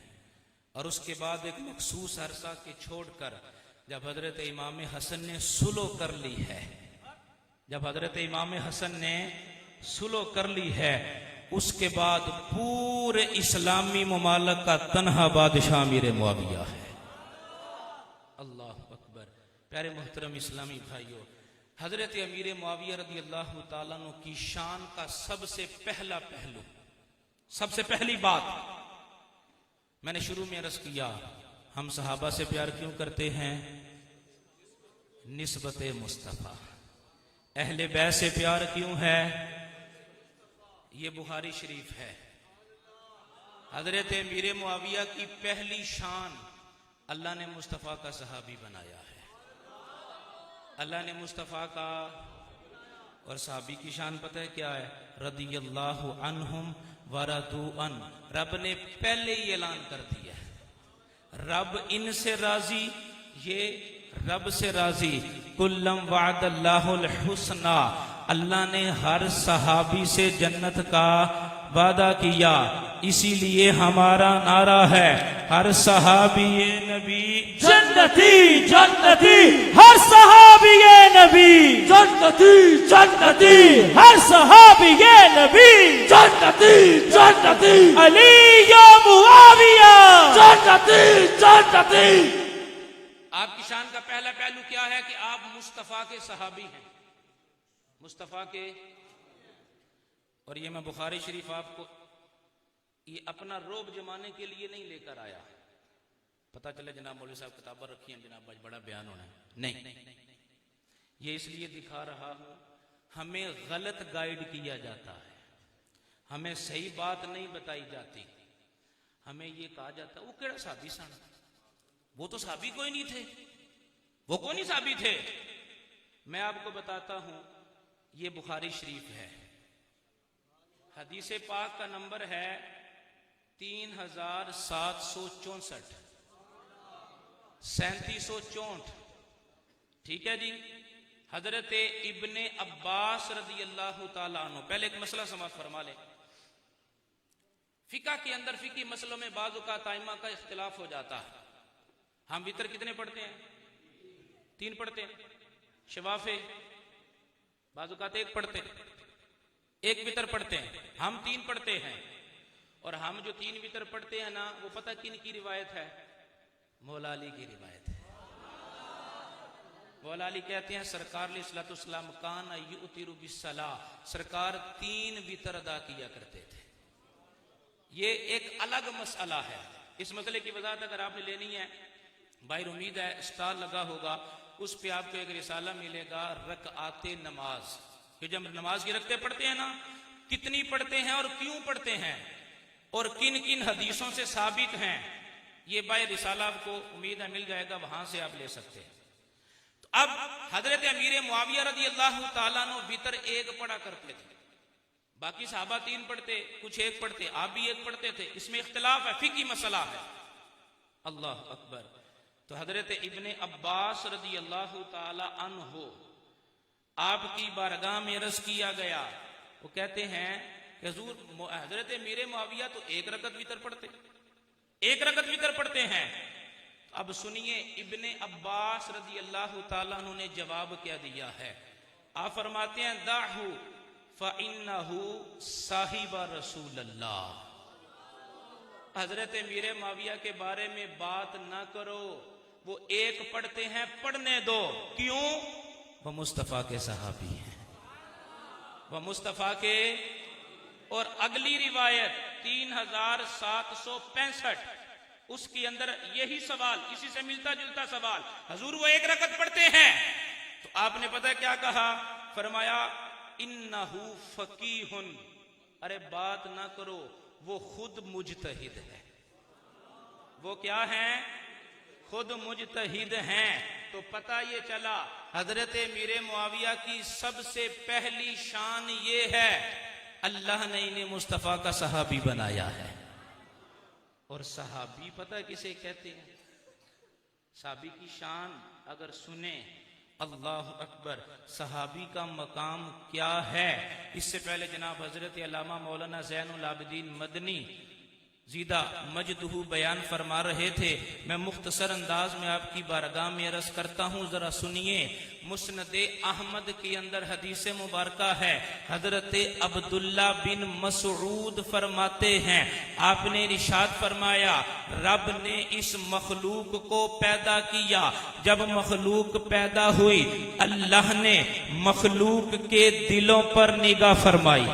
और उसके बाद एक मखसूस अरसा के छोड़कर जब हजरत इमाम हसन ने सुलो कर ली है, जब हजरत इमाम हसन ने सुलो कर ली है, उसके बाद पूरे इस्लामी मुमालक का तन्हा बादशाह अमीर मुआविया है। अल्लाह अकबर। प्यारे मोहतरम इस्लामी भाइयों, हजरत अमीर मुआविया रज़ियल्लाहु ताला अन्हु की शान का सबसे पहला पहलू, सबसे पहली बात मैंने शुरू में अर्ज किया, हम सहाबा से प्यार क्यों करते हैं? निस्बत मुस्तफा। अहले बैत से प्यार क्यों है? ये बुखारी शरीफ है। हजरत अमीर मुआविया की पहली शान, अल्लाह ने मुस्तफा का सहाबी बनाया है। अल्लाह ने मुस्तफा का, और सहाबी की शान पता है क्या है? रदियल्लाहु अन्हुम वरदू अन। रब ने पहले ही ऐलान कर दिया है, रब इनसे राजी, ये रब से राजी। कुल्लम वादल्लाहुल हुस्ना, अल्लाह ने हर सहाबी से जन्नत का वादा किया। इसीलिए हमारा नारा है, हर सहाबी नबी जन्नती जन्नती, हर सहाबी नबी जन्नती जन्नती, हर सहाबी नबी जन्नती जन्नती, अली या मुआविया जन्नती जन्नती। आपकी शान का पहला पहलू क्या है कि आप मुस्तफा के सहाबी हैं, मुस्तफा के। और ये मैं बुखारी शरीफ आपको ये अपना रोब जमाने के लिए नहीं लेकर आया, पता चले जनाब मौलवी साहब किताबें रखी हैं, जनाब आज बड़ा बयान होना है, नहीं। ये इसलिए दिखा रहा हूं, हमें गलत गाइड किया जाता है, हमें सही बात नहीं बताई जाती। हमें ये कहा जाता वो केड़ा साबी सन, वो तो साबी कोई नहीं थे, वो कोई नहीं साबी थे। मैं आपको बताता हूं, ये बुखारी शरीफ है, हदीस पाक का नंबर है 3764, 3764, ठीक है जी। हजरत इब्ने अब्बास रदी अल्लाह ताला अन्हु, पहले एक मसला समाज फरमा ले। फिका के अंदर फिकी मसलों में बाज़ औक़ात आइमा का इख्तिलाफ हो जाता है। हम वितर कितने पढ़ते हैं? 3 पढ़ते हैं। शवाफे बाज़ औक़ात 1 पढ़ते हैं, 1 वितर पढ़ते हैं। हम 3 पढ़ते हैं। और हम जो 3 वितर पढ़ते हैं ना, वो पता किन की रिवायत है? मौला अली की रिवायत है। मौला अली कहते हैं सरकार अलैहिस्सलाम कान युतिरु बिस्सलाह, सरकार 3 वितर अदा किया करते थे। ये एक अलग मसला है। इस मसले की वजाहत अगर आपने लेनी है, बाहर उम्मीद है स्टॉल लगा होगा, उस पे आपको एक रिसाला मिलेगा, रकआते नमाज। कि जब नमाज की रकते पढ़ते हैं ना, कितनी पढ़ते हैं और क्यों पढ़ते हैं और किन किन हदीसों से साबित हैं, ये बाहर रिसाला आपको उम्मीद है मिल जाएगा, वहां से आप ले सकते हैं। तो अब हजरत अमीर मुआविया रज़ी अल्लाह ताला अन्हु वितर 1 पढ़ा करते थे, बाकी साहबा 3 पढ़ते, कुछ 1 पढ़ते, आप भी 1 पढ़ते थे। इसमें इख्तिलाफ है, फिकी मसला है। अल्लाह अकबर। तो हजरत इब्ने अब्बास रज़ी अल्लाह ताला अन्हु, आपकी बारगाह में अर्ज किया गया, वो कहते हैं कि हुजूर हजरत अमीर मुआविया तो 1 रकत वितर पढ़ते, 1 रकत वितर पढ़ते हैं। अब सुनिए इब्ने अब्बास रज़ी अल्लाह ताला अन्हु ने जवाब क्या दिया है। आप फरमाते हैं दाहू फ़इन्नहु साहिबा रसूलल्लाह, हजरत अमीर मुआविया के बारे में बात ना करो, वो 1 पढ़ते हैं, पढ़ने दो। क्यों? वह मुस्तफा के सहाबी हैं, वह मुस्तफा के। और अगली रिवायत 3765, उसके अंदर यही सवाल, इसी से मिलता जुलता सवाल, हुजूर वो 1 रकत पढ़ते हैं, तो आपने पता क्या कहा? फरमाया इन्नहु फकीहुन, अरे बात ना करो, वो खुद मुजतहिद है। वो क्या है? खुद मुजतहिद हैं। तो पता ये चला हजरत अमीर मुआविया की सबसे पहली शान ये है, अल्लाह ने इन्हें मुस्तफा का सहाबी बनाया है। और सहाबी पता किसे कहते हैं? सहाबी की शान अगर सुने, अल्लाह अकबर, सहाबी का मकाम क्या है। इससे पहले जनाब हजरत अल्लामा मौलाना ज़ैनुल आबिदीन मदनी ज़ीदा मजदहू बयान फरमा रहे थे। मैं मुख्तसर अंदाज में आपकी बारगाह में अर्ज करता हूँ, जरा सुनिए। मुस्नदे अहमद के अंदर हदीस मुबारका है, हजरत अब्दुल्ला बिन मसऊद फरमाते हैं, आपने इरशाद फरमाया रब ने इस मखलूक को पैदा किया। जब मखलूक पैदा हुई, अल्लाह ने मखलूक के दिलों पर निगाह फरमाई।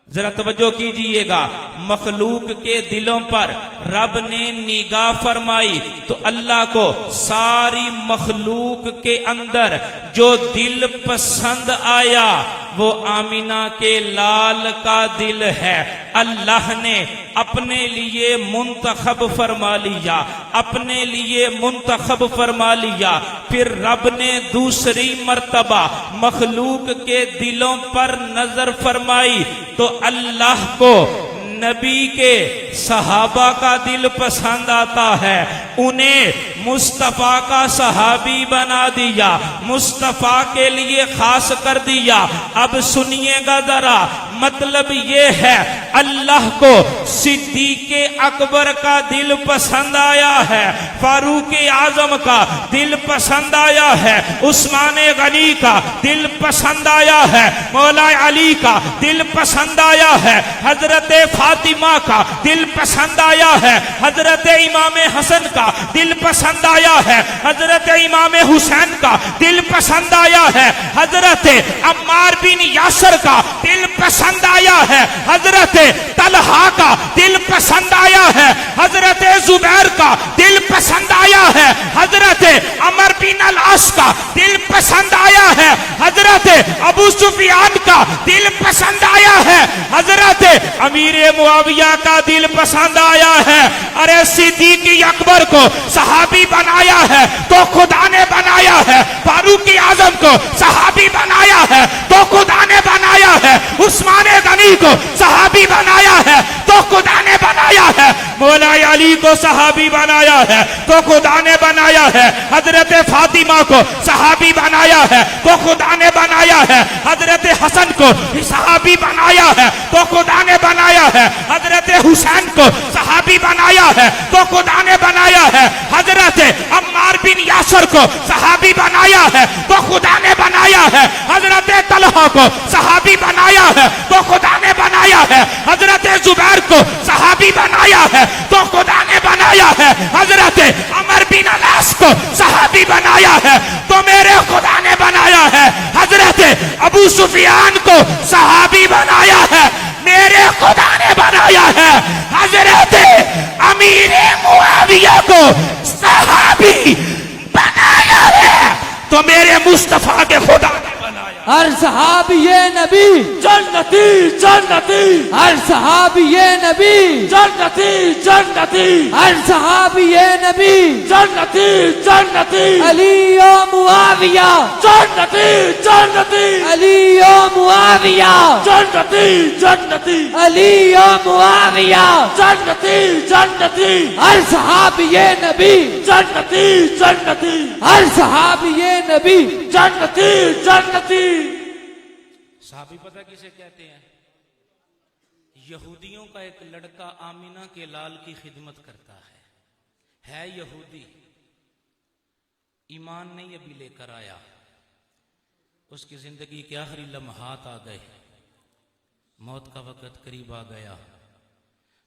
जरा तवज्जो कीजिएगा, मखलूक के दिलों पर रब ने निगाह फरमाई, तो अल्लाह को सारी मखलूक के अंदर जो दिल पसंद आया वो आमिना के लाल का दिल है। अल्लाह ने अपने लिए मुंतखब फरमा लिया, अपने लिए मुंतखब फरमा लिया। फिर रब ने दूसरी मर्तबा मखलूक के दिलों पर नजर फरमाई, तो अल्लाह को नबी के सहाबा का दिल पसंद आता है, उन्हें मुस्तफा का सहाबी बना दिया, मुस्तफा के लिए खास कर दिया। अब सुनिएगा जरा, मतलब ये है अल्लाह को सिद्दीक़ अकबर का दिल पसंद आया है, फारूक आजम का दिल पसंद आया है, उस्मान गनी का दिल पसंद आया है, मौला अली का दिल पसंद आया है, हजरत फातिमा का दिल पसंद आया है, हजरत इमाम हसन का दिल पसंद आया है, हजरत इमाम हुसैन का दिल पसंद आया है, हजरत अम्मार बिन यासर का दिल पसंद आया है, हजरत तलहा का दिल पसंद आया है, हजरत जुबैर का दिल पसंद आया है, हजरत अमर बिन अल-अस का दिल पसंद आया है, हजरत अबू सुफियान का दिल पसंद आया है, हजरत अमीर मुआविया का दिल पसंद आया है। अरे सिद्दीक अकबर को सहाबी बनाया है तो खुदा ने बनाया है, फारूक आजम को सहाबी बनाया है तो खुदा ने बनाया है, उस्मान गनी को सहाबी बनाया है तो खुदा ने बनाया है, मौला अली को सहाबी बनाया है तो खुदा ने बनाया है, हजरत फातिमा को सहाबी बनाया है तो खुदा ने बनाया है, हजरत हसन को सहाबी बनाया है तो खुदा ने बनाया है, हजरत हुसैन को सहाबी बनाया है तो खुदा ने बनाया है, हजरत अम्मार बिन यासर को सहाबी बनाया है तो खुदा ने बनाया है, हजरत तलहा को सहाबी बनाया है तो खुदा ने बनाया है, हजरत जुबैर को सहाबी बनाया है तो खुदा ने बनाया है, हजरत अमर बिन अलास को सहाबी बनाया है तो मेरे खुदा ने बनाया है, हजरत अबू सुफियान को सहाबी बनाया है, मेरे खुदा ने बनाया है, हजरत अमीर मुआविया को सहाबी बनाया है तो मेरे मुस्तफा के खुदा ने बनाया। हर सहाबी ये नबी जन्नती जन्नती, हर सहाबी ये नबी जन्नती जन्नती, हर सहाबी ये नबी जन्नती जन्नती, अली ओ मुआविया जन्नती जन्नती, अली ओ मुआविया जन्नती जन्नती, अली ओ मुआविया जन्नती जन्नती, हर सहाबी ये नबी जन्नती जन्नती, हर सहाबी ये नबी जन्नती जन्नती। साहबी पता किसे कहते हैं? यहूदियों का एक लड़का आमिना के लाल की खिदमत करता है यहूदी, ईमान नहीं अभी लेकर आया, उसकी जिंदगी के आखिरी लम्हात आ गए, मौत का वक़्त करीब आ गया।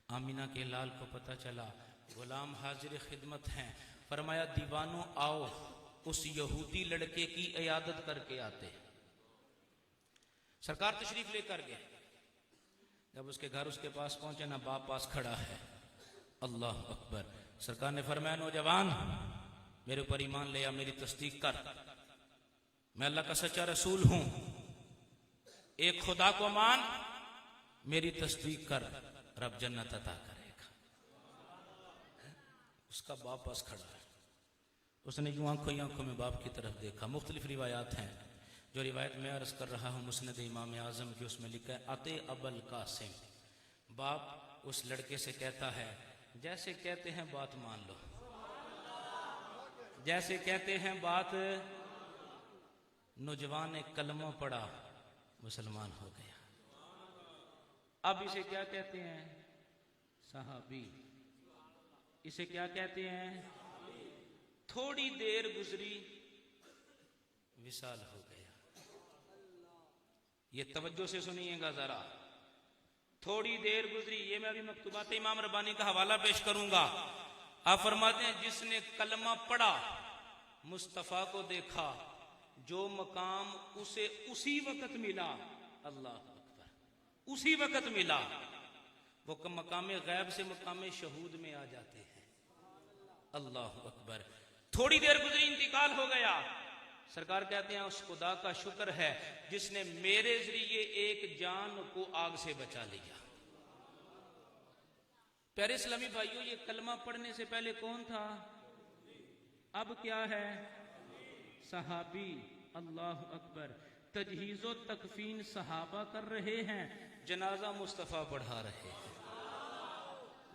आमिना के लाल को पता चला गुलाम हाजिर खिदमत हैं, फरमाया दीवानों आओ उस यहूदी लड़के की इयादत करके आते। सरकार तशरीफ लेकर गए, जब उसके घर उसके पास पहुंचे ना बाप पास खड़ा है, अल्लाह अकबर। सरकार ने फरमाया नौजवान मेरे ऊपर ईमान ले आ, मेरी तस्दीक कर, मैं अल्लाह का सच्चा रसूल हूं, एक खुदा को मान, मेरी तस्दीक कर, रब जन्नत अता करेगा। उसका बाप पास खड़ा है, उसने यूं आंखों ही आंखों में बाप की तरफ देखा। मुख्तलिफ रिवायात हैं, जो रिवायत मैं अर्ज कर रहा हूं मुस्नद इमाम आजम की, उसमें लिखा है अते अबल कासिम, बाप उस लड़के से कहता है जैसे कहते हैं बात मान लो, जैसे कहते हैं बात। नौजवान ने कलमा पढ़ा, मुसलमान हो गया। अब इसे क्या कहते हैं? सहाबी। इसे क्या कहते हैं? थोड़ी देर गुजरी, विसाल हो गया। ये तवज्जो से सुनिएगा जरा, थोड़ी देर गुजरी। ये मैं अभी मकतूबात इमाम रब्बानी का हवाला पेश करूंगा। आप फरमाते हैं जिसने कलमा पढ़ा, मुस्तफा को देखा, जो मकाम उसे उसी वक्त मिला, अल्लाह अकबर, उसी वक्त मिला, वो मकाम गैब से मकाम शहूद में आ जाते हैं। अल्लाह अकबर। थोड़ी देर गुजरी, इंतकाल हो गया। सरकार कहते हैं उस खुदा का शुक्र है जिसने मेरे जरिए एक जान को आग से बचा लिया। प्यारे इस्लामी भाइयों, ये कलमा पढ़ने से पहले कौन था? अब क्या है? सहाबी। अल्लाह अकबर। तजहीज़ो तकफीन सहाबा कर रहे हैं, जनाजा मुस्तफ़ा पढ़ा रहे हैं,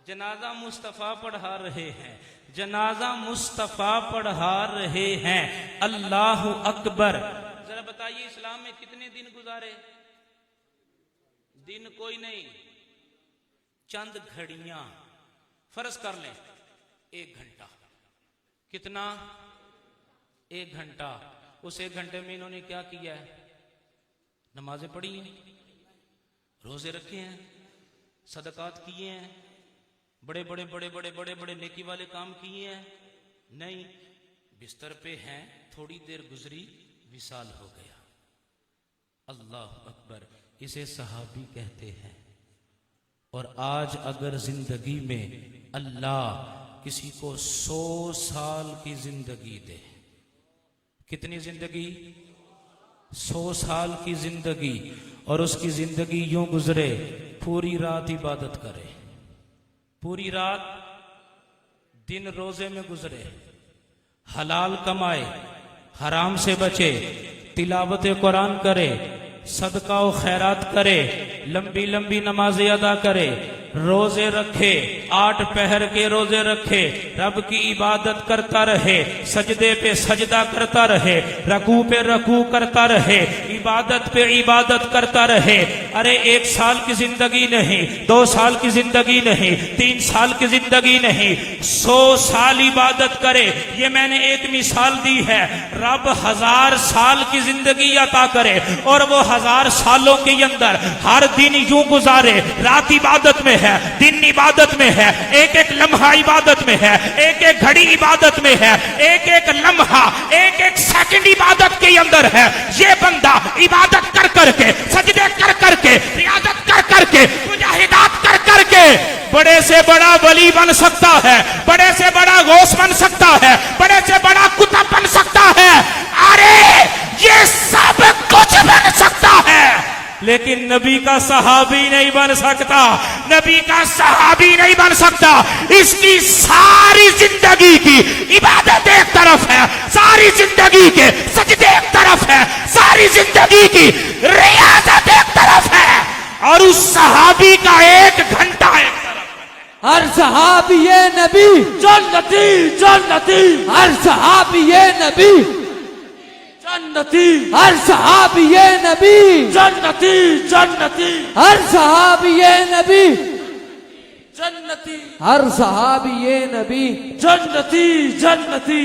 जनाजा मुस्तफ़ा पढ़ा रहे हैं, जनाजा मुस्तफ़ा पढ़ा रहे हैं। अल्लाह अकबर। जरा बताइए इस्लाम में कितने दिन गुजारे? दिन कोई नहीं, चंद घड़ियां। फर्ज कर लें 1 घंटा। कितना? 1 घंटा। उस 1 घंटे में इन्होंने क्या किया है? नमाजें पढ़ी हैं, रोजे रखे हैं, सदकात किए हैं, बड़े बड़े बड़े बड़े बड़े बड़े नेकी वाले काम किए हैं? नहीं, बिस्तर पे हैं, थोड़ी देर गुजरी, विसाल हो गया। अल्लाह अकबर। इसे सहाबी कहते हैं। और आज अगर जिंदगी में अल्लाह किसी को 100 साल की जिंदगी दे, कितनी जिंदगी? 100 साल की जिंदगी। और उसकी जिंदगी यूं गुजरे, पूरी रात इबादत करे, पूरी रात दिन रोजे में गुजरे, हलाल कमाए, हराम से बचे, तिलावत कुरान करे, सदका व खैरात करे, लंबी लंबी नमाजें अदा करे, रोजे रखे, 8 पहर के रोजे रखे, रब की इबादत करता रहे, सजदे पे सजदा करता रहे, रकू पे रकू करता रहे, इबादत पे इबादत करता रहे। अरे 1 साल की जिंदगी नहीं, 2 साल की जिंदगी नहीं, 3 साल की जिंदगी नहीं, 100 साल इबादत करे। ये मैंने एक मिसाल दी है। रब 1000 साल की जिंदगी अता करे और वो 1000 सालों के अंदर हर दिन यूं गुजारे, रात इबादत में है, दिन इबादत में है, एक एक लम्हा इबादत में है, एक एक घड़ी इबादत में है, एक एक लम्हा, एक एक सेकंड इबादत के अंदर है। ये बंदा इबादत कर करके, सजदे कर करके, रियाजत कर करके, मुजाहिदात कर करके बड़े से बड़ा वली बन सकता है, बड़े से बड़ा गौस बन सकता है, बड़े से बड़ा कुतुब बन सकता है। अरे ये सब कुछ बन सकता है, लेकिन नबी का सहाबी नहीं बन सकता, नबी का सहाबी नहीं बन सकता। इसकी सारी जिंदगी की इबादत एक तरफ है, सारी जिंदगी के सजदे एक तरफ है, सारी जिंदगी की रियाजत एक तरफ है, और उस सहाबी का 1 घंटा एक तरफ है। हर सहाबी ये नबी जन्नती जन्नती हर सहाबी ये नबी जन्नती हर सहाबी ये नबी जन्नती जन्नती हर सहाबी ये नबी जन्नती हर सहाबी ये नबी जन्नती जन्नती।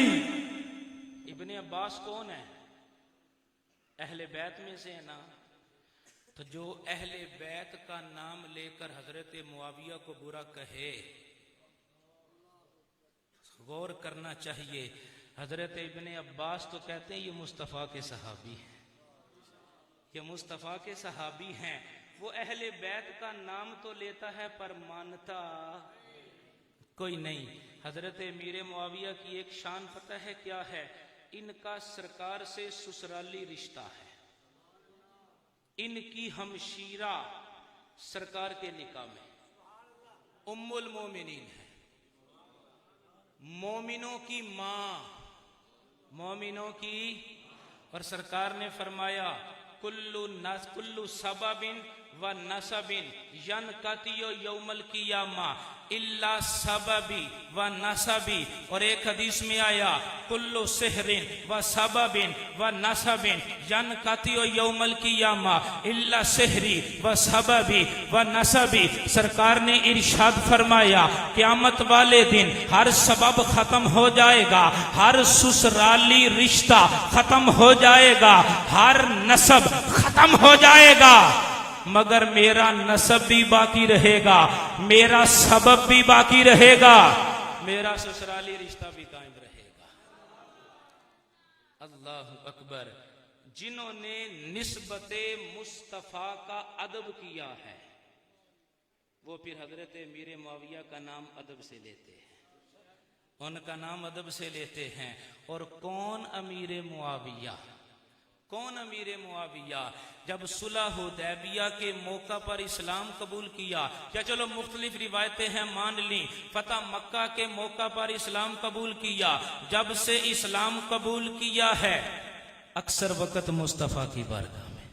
इब्ने अब्बास कौन है? अहले बैत में से है ना। तो जो अहले बैत का नाम लेकर हजरत मुआविया को बुरा कहे, गौर करना चाहिए। हजरत इब्ने अब्बास तो कहते हैं ये मुस्तफ़ा के सहाबी हैं, ये मुस्तफ़ा के सहाबी हैं। वो अहले बैत का नाम तो लेता है पर मानता कोई नहीं। हजरत मीर मुआविया की एक शान पता है क्या है? इनका सरकार से ससुराली रिश्ता है, इनकी हमशीरा सरकार के निकाह में उम्मुल मोमिनीन है, मोमिनों की मां, मोमिनों की। और सरकार ने फरमाया कुल्लु सबबिन व नसबिन यनकतियो यौमल कियामा इल्ला सबबी व नसबी। और एक हदीस में आया कुल्लु सिहरिन व सबबिन व नसबिन यनकतियो यौमल कियामा इल्ला सिहरी व सबबी व नसबी। सरकार ने इरशाद फरमाया क़यामत वाले दिन हर सबब खत्म हो जाएगा, हर ससुराली रिश्ता खत्म हो जाएगा, हर नसब खत्म हो जाएगा, मगर मेरा नसब भी बाकी रहेगा, मेरा सबब भी बाकी रहेगा, मेरा ससुराली रिश्ता भी कायम रहेगा। अल्लाह अकबर। जिन्होंने निस्बते मुस्तफा का अदब किया है वो फिर हजरत मीर मुआविया का नाम अदब से लेते हैं, उनका नाम अदब से लेते हैं। और कौन अमीर मुआविया? कौन अमीर मुआविया? जब सुलह हुदैबिया के मौका पर इस्लाम कबूल किया, या चलो मुख्तलिफ रिवायतें हैं मान ली, फतह मक्का के मौका पर इस्लाम कबूल किया। जब से इस्लाम कबूल किया है अक्सर वक़्त मुस्तफ़ा की बारगाह में,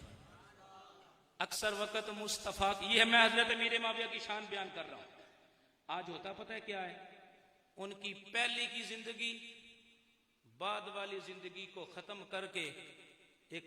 अक्सर वक़्त मुस्तफ़ा की। ये मैं हजरत मीर मुआविया की शान बयान कर रहा हूं। आज होता पता है क्या है? उनकी पहले की जिंदगी बाद वाली जिंदगी को खत्म करके एक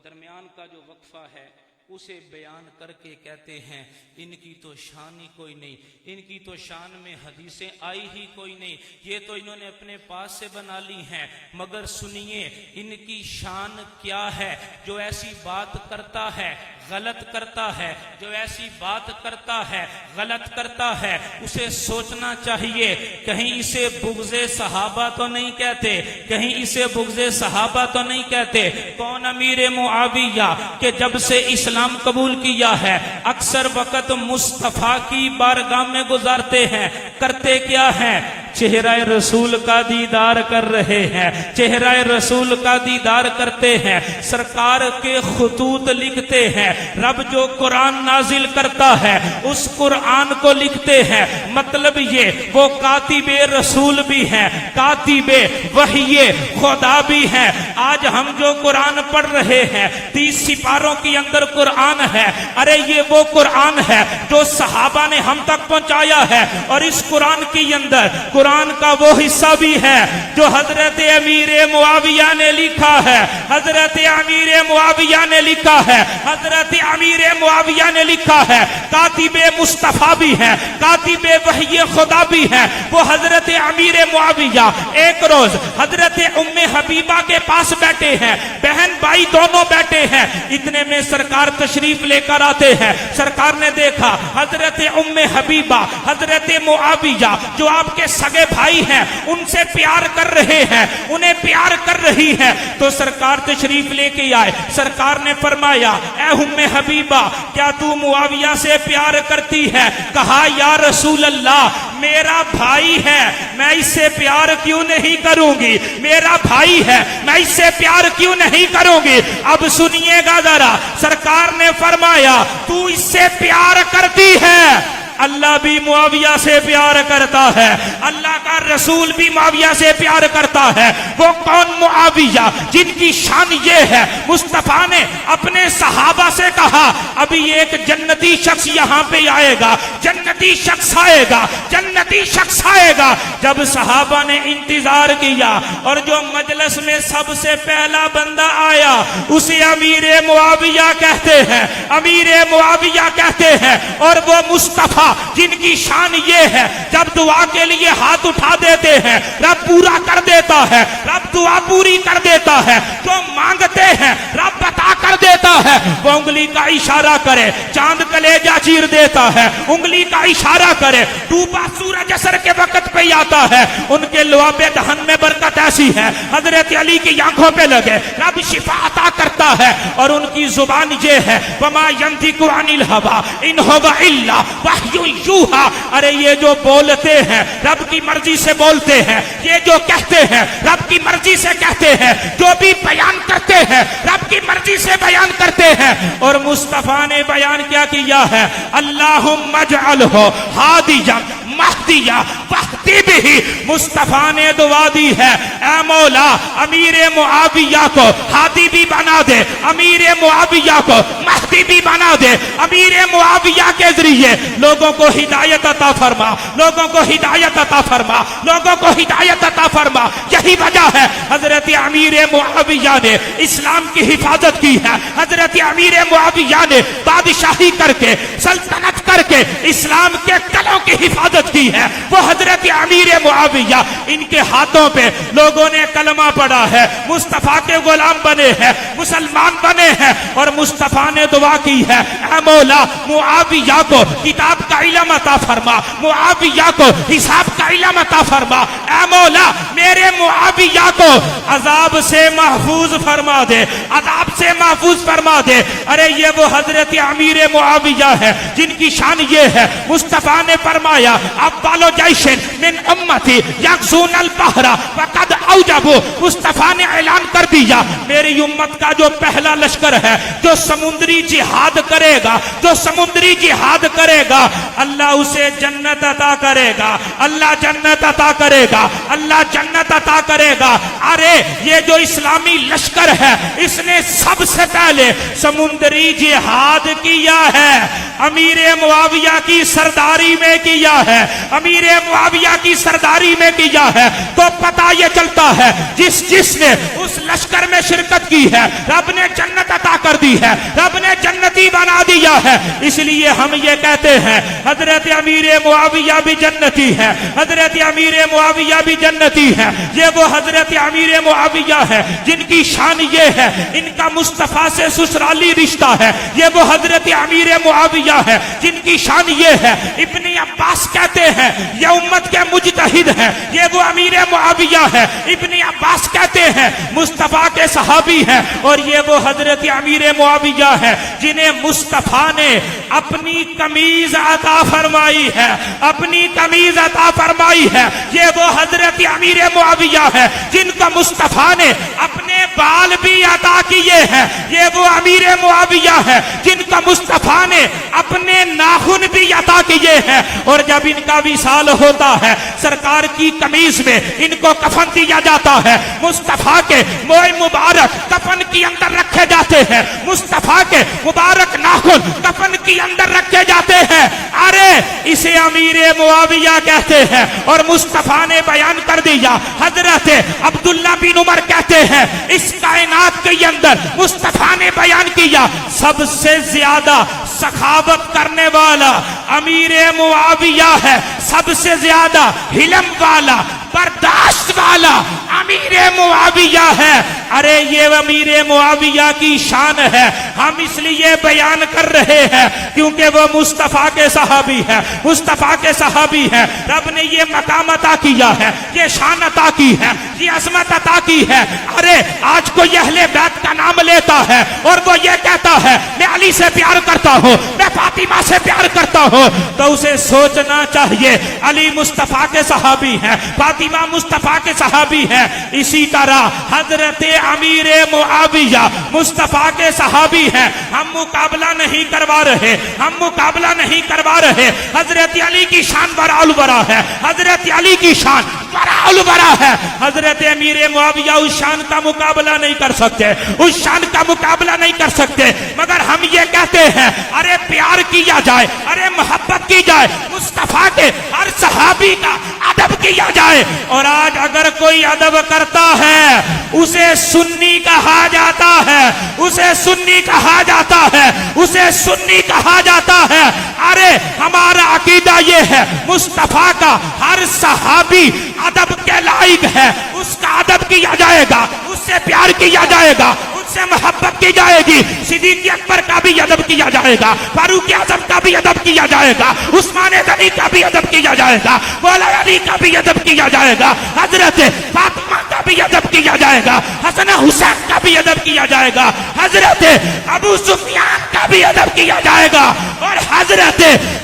दरमियान का जो वक्फा है उसे बयान करके कहते हैं इनकी तो शान ही कोई नहीं, इनकी तो शान में हदीसें आई ही कोई नहीं, ये तो इन्होंने अपने पास से बना ली हैं। मगर सुनिए इनकी शान क्या है? जो ऐसी बात करता है गलत करता है, जो ऐसी बात करता है गलत करता है, उसे सोचना चाहिए कहीं इसे बुग़्ज़े सहाबा तो नहीं कहते, कहीं इसे बुग़्ज़े सहाबा तो नहीं कहते। कौन अमीर मुआविया के जब से इस्लाम कबूल किया है अक्सर वक़्त मुस्तफ़ा की बारगाह में गुजारते हैं। करते क्या हैं? चेहरा रसूल का दीदार कर रहे हैं, चेहरा रसूल का दीदार करते हैं, सरकार के खुतूत लिखते हैं। रब जो कुरान नाजिल करता है उस कुरान को लिखते हैं। मतलब ये वो कातिबे रसूल भी हैं, कातिबे वहिये खुदा भी हैं। आज हम जो कुरान पढ़ रहे हैं 30 सिपारों के अंदर कुरान है। अरे ये वो कुरान है जो सहाबा ने हम तक पहुंचाया है। और इस कुरान के अंदर कुरान का वो हिस्सा भी है जो हजरत अमीर मुआविया ने लिखा है। हजरत अमीर मुआविया ने लिखा है, हजरत अमीर मुआविया ने लिखा है। कातिबे मुस्तफा भी है, कातिबे वही खुदा भी है वो हजरत अमीर मुआविया। एक रोज हजरत उम्मे हबीबा के पास बैठे हैं, बहन भाई दोनों बैठे हैं। इतने में सरकार तशरीफ लेकर आते हैं। सरकार ने देखा हजरत उम्मे हबीबा हजरत मुआविया जो आपके सगे भाई हैं उनसे प्यार कर रहे हैं, उन्हें प्यार कर रही है। तो सरकार तशरीफ लेके आए। सरकार ने फरमाया, ए उम्मे हबीबा क्या तू मुआविया से प्यार करती है? कहा, या रसूल अल्लाह मेरा भाई है, मैं इससे प्यार क्यों नहीं करूंगी? मेरा भाई है, मैं इससे प्यार क्यों नहीं करूंगी? अब सुनिएगा जरा, सरकार ने फरमाया तू इससे प्यार करती है, अल्लाह भी मुआविया से प्यार करता है, अल्लाह का रसूल भी मुआविया से प्यार करता है। वो कौन मुआविया जिनकी शान ये है, मुस्तफा ने अपने सहाबा से कहा अभी एक जन्नती शख्स यहाँ पे आएगा, जन्नती शख्स आएगा, जन्नती शख्स आएगा। जब सहाबा ने इंतजार किया और जो मजलिस में सबसे पहला बंदा आया उसे अमीर मुआविया कहते हैं, अमीर मुआविया कहते हैं। और वो मुस्तफा जिनकी शान ये है जब दुआ के लिए हाथ उठा देते हैं रब पूरा कर देता है, रब दुआ पूरी कर देता है। जो मांगते हैं रब बता कर देता है। वो उंगली का इशारा करे चांद कलेजा चीर देता है, उंगली का इशारा करे डूबा सूरज असर के वक्त पे आता है। उनके लुआबे दहन में बरकत ऐसी है हजरत अली की आंखों पे लगे रब शिफा अता करता है। और उनकी जुबान ये है वमा यंतिकु अनिल हवा इन हुवा इल्ला वह्युन यूहा। अरे ये जो बोलते हैं रब की मर्जी से बोलते हैं, ये जो कहते हैं रब की मर्जी से कहते हैं, जो भी बयान करते हैं रब की मर्जी से बयान करते हैं। और मुस्तफा ने बयान क्या किया है, अल्लाहुम्मा जअलहु हादिया महदिया वहदी बिही। मुस्तफा ने दुआ दी है, ऐ मौला अमीर मुआविया को हादी भी बना दे, अमीर मुआविया को महदी भी बना दे। अमीर मुआविया के जरिए लोगों को हिदायत अता फरमा, लोगों को हिदायत अता फरमा, लोगों को हिदायत अता फरमा। यही वजह है हजरत अमीर मुआविया ने इस्लाम की हिफाजत की है। हजरत अमीर मुआविया ने बादशाही करके सल्तनत करके इस्लाम के कलों की हिफाजत की है। वो हजरत अमीर मुआविया, इनके हाथों पे लोगों ने कलमा पढ़ा है, मुस्तफा के गुलाम बने हैं, मुसलमान बने हैं। और मुस्तफा ने दुआ की है, ऐ मौला मुआविया को किताब का इल्म अता फरमा, मुआविया को हिसाब का इल्म अता फरमा। ऐ मौला मेरे मुआविया को अजाब से महफूज फरमा दे, अजाब से महफूज फरमा दे। अरे ये वो हजरत अमीर मुआविया है जिनकी शान ये है, मुस्तफा ने फरमाया अव्वलु जैशिन मिन उम्मती यग़ज़ून अल-बहरा फ़क़द औजबू। मुस्तफा ने ऐलान कर दिया मेरी उम्मत का जो पहला लश्कर है जो समुद्री जिहाद करेगा, जो समुद्री जिहाद करेगा, अल्लाह उसे जन्नत अता करेगा, अल्लाह जन्नत अता करेगा, अल्लाह जन्नत अता करेगा। अरे ये जो इस्लामी लश्कर है इसने सबसे पहले समुद्री जिहाद किया है, अमीर मुआविया की सरदारी में किया है, अमीर मुआविया की सरदारी में किया है। तो पता ये चलता है जिसने उस लश्कर में शिरकत की है रब ने जन्नत अता कर दी है, रब ने जन्नती बना दिया है। इसलिए हम ये कहते हैं हजरत अमीर मुआविया भी जन्नती है, हजरत अमीर मुआविया भी जन्नती है। ये वो हजरत अमीर मुआविया है जिनकी शान ये है इनका मुस्तफा से ससुराली रिश्ता है। ये वो हजरत अमीर मुआविया है जिनकी शान ये है, इब्ने अब्बास कहते हैं ये उम्मत के मुजतहिद है। ये वो अमीर मुआविया है, इब्ने अब्बास कहते हैं मुस्तफा के सहाबी हैं और ये वो हजरत अमीर मुआविया है जिन्हें मुस्तफा ने अपनी कमीज अता फरमाई है, अपनी कमीज अता फरमाई है। ये वो हजरत अमीर मुआविया है जिनका मुस्तफा ने अपने बाल भी अता किए हैं। ये वो अमीर मुआविया है जिनका मुस्तफा ने अपने नाखून भी अता किए हैं। और जब इनका विसाल होता है सरकार की कमीज में इनको कफन दिया जाता है। मुस्तफा के मोए मुबारक कफन के अंदर रखे जाते हैं, मुस्तफा के मुबारक नाखून कफन के अंदर रखे जाते हैं। अरे इसे अमीर मुआविया कहते हैं। और मुस्तफा ने बयान कर दिया, हजरत अब्दुल्ला बिन उमर कहते हैं इस कायनात के अंदर मुस्तफा ने बयान किया सबसे ज्यादा सखावत करने वाला अमीर मुआविया है, सबसे ज्यादा हिलम वाला बर्दाश्त वाला अमीर मुआविया है। अरे ये अमीर मुआविया की शान है, हम इसलिए बयान कर रहे हैं क्योंकि वो मुस्तफा के सहाबी है, मुस्तफा के सहाबी है। रब ने ये मकाम अता किया है, ये शान अता की है, ये अजमत अता की है। अरे आज कोई अहले बैत का नाम लेता है और वो ये कहता है मैं अली से प्यार करता हूँ, मैं फातिमा से प्यार करता हूँ, तो उसे सोचना चाहिए अली मुस्तफा के सहाबी है, फातिमा मुस्तफा के सहाबी है। इसी तरह हजरत अमीर मुआविया मुस्तफा के सहाबी है। हम मुकाबला नहीं करवा रहे, हम मुकाबला नहीं करवा रहे। हजरत अली की शान बराउल बरा है, हजरत अली की शान बराउल बरा है। हजरत अमीर मुआविया उस शान का मुकाबला नहीं कर सकते, उस शान का मुकाबला नहीं कर सकते। मगर हम ये कहते हैं अरे प्यार किया जाए, अरे मोहब्बत की जाए, मुस्तफा के हर सहाबी का अदब किया जाए। और आज अगर कोई अदब करता है उसे सुन्नी कहा जाता है, उसे सुन्नी कहा जाता है, उसे सुन्नी कहा जाता है। अरे हमारा अकीदा ये है मुस्तफा का हर सहाबी अदब के लायक है, उसका अदब किया जाएगा, उससे प्यार किया जाएगा, उससे मोहब्बत की जाएगी। सिद्दीक़ अकबर का भी अदब किया जाएगा, फारूक आज़म का भी अदब किया जाएगा, उस्मान गनी का भी अदब किया जाएगा, मौला अली का भी अदब किया जाएगा, हजरत फातिमा का भी अदब किया जाएगा, हसन हुसैन का भी अदब किया जाएगा, हजरत अबू सुफियान का भी अदब किया जाएगा और हजरत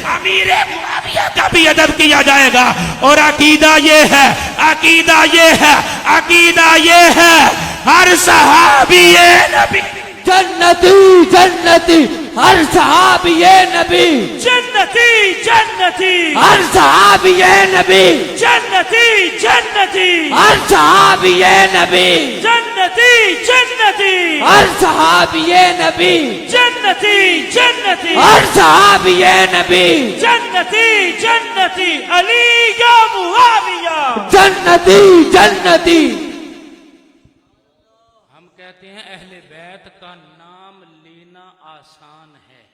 अमीर मुआविया का भी अदब किया जाएगा। और अकीदा ये है, अकीदा ये है, अकीदा ये है हर सहाबी नबी जन्नती जन्नती, हर सहाबी नबी जन्नती जन्नती, हर सहाबी नबी जन्नती जन्नती, हर सहाबी नबी जन्नती जन्नती, हर सहाबी नबी जन्नती जन्नती, हर सहाबी नबी जन्नती जन्नती, अली या मुआविया जन्नती जन्नती। हम कहते हैं अहले बैत का नाम लेना आसान है,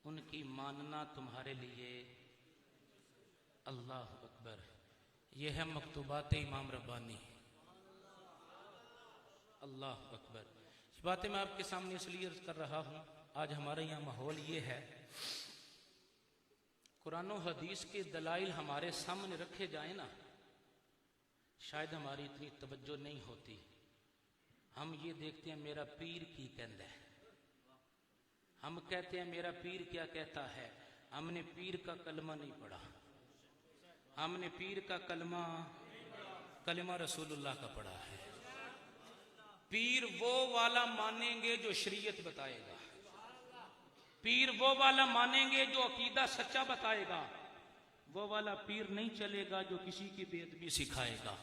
उनकी मानना तुम्हारे लिए अल्लाह अकबर। यह है मकतूबात इमाम रब्बानी, अल्लाह अकबर। इस बातें मैं आपके सामने इसलिए अर्ज कर रहा हूँ, आज हमारे यहाँ माहौल ये है कुरान और हदीस के दलाइल हमारे सामने रखे जाए ना, शायद हमारी इतनी तवज्जो नहीं होती। हम ये देखते हैं मेरा पीर की कहता है, हम कहते हैं मेरा पीर क्या कहता है। हमने पीर का कलमा नहीं पढ़ा, हमने पीर का कलमा रसूलुल्लाह का पढ़ा है। पीर वो वाला मानेंगे जो शरीयत बताएगा, पीर वो वाला मानेंगे जो अकीदा सच्चा बताएगा, वो वाला पीर नहीं चलेगा जो किसी की बेअदबी सिखाएगा।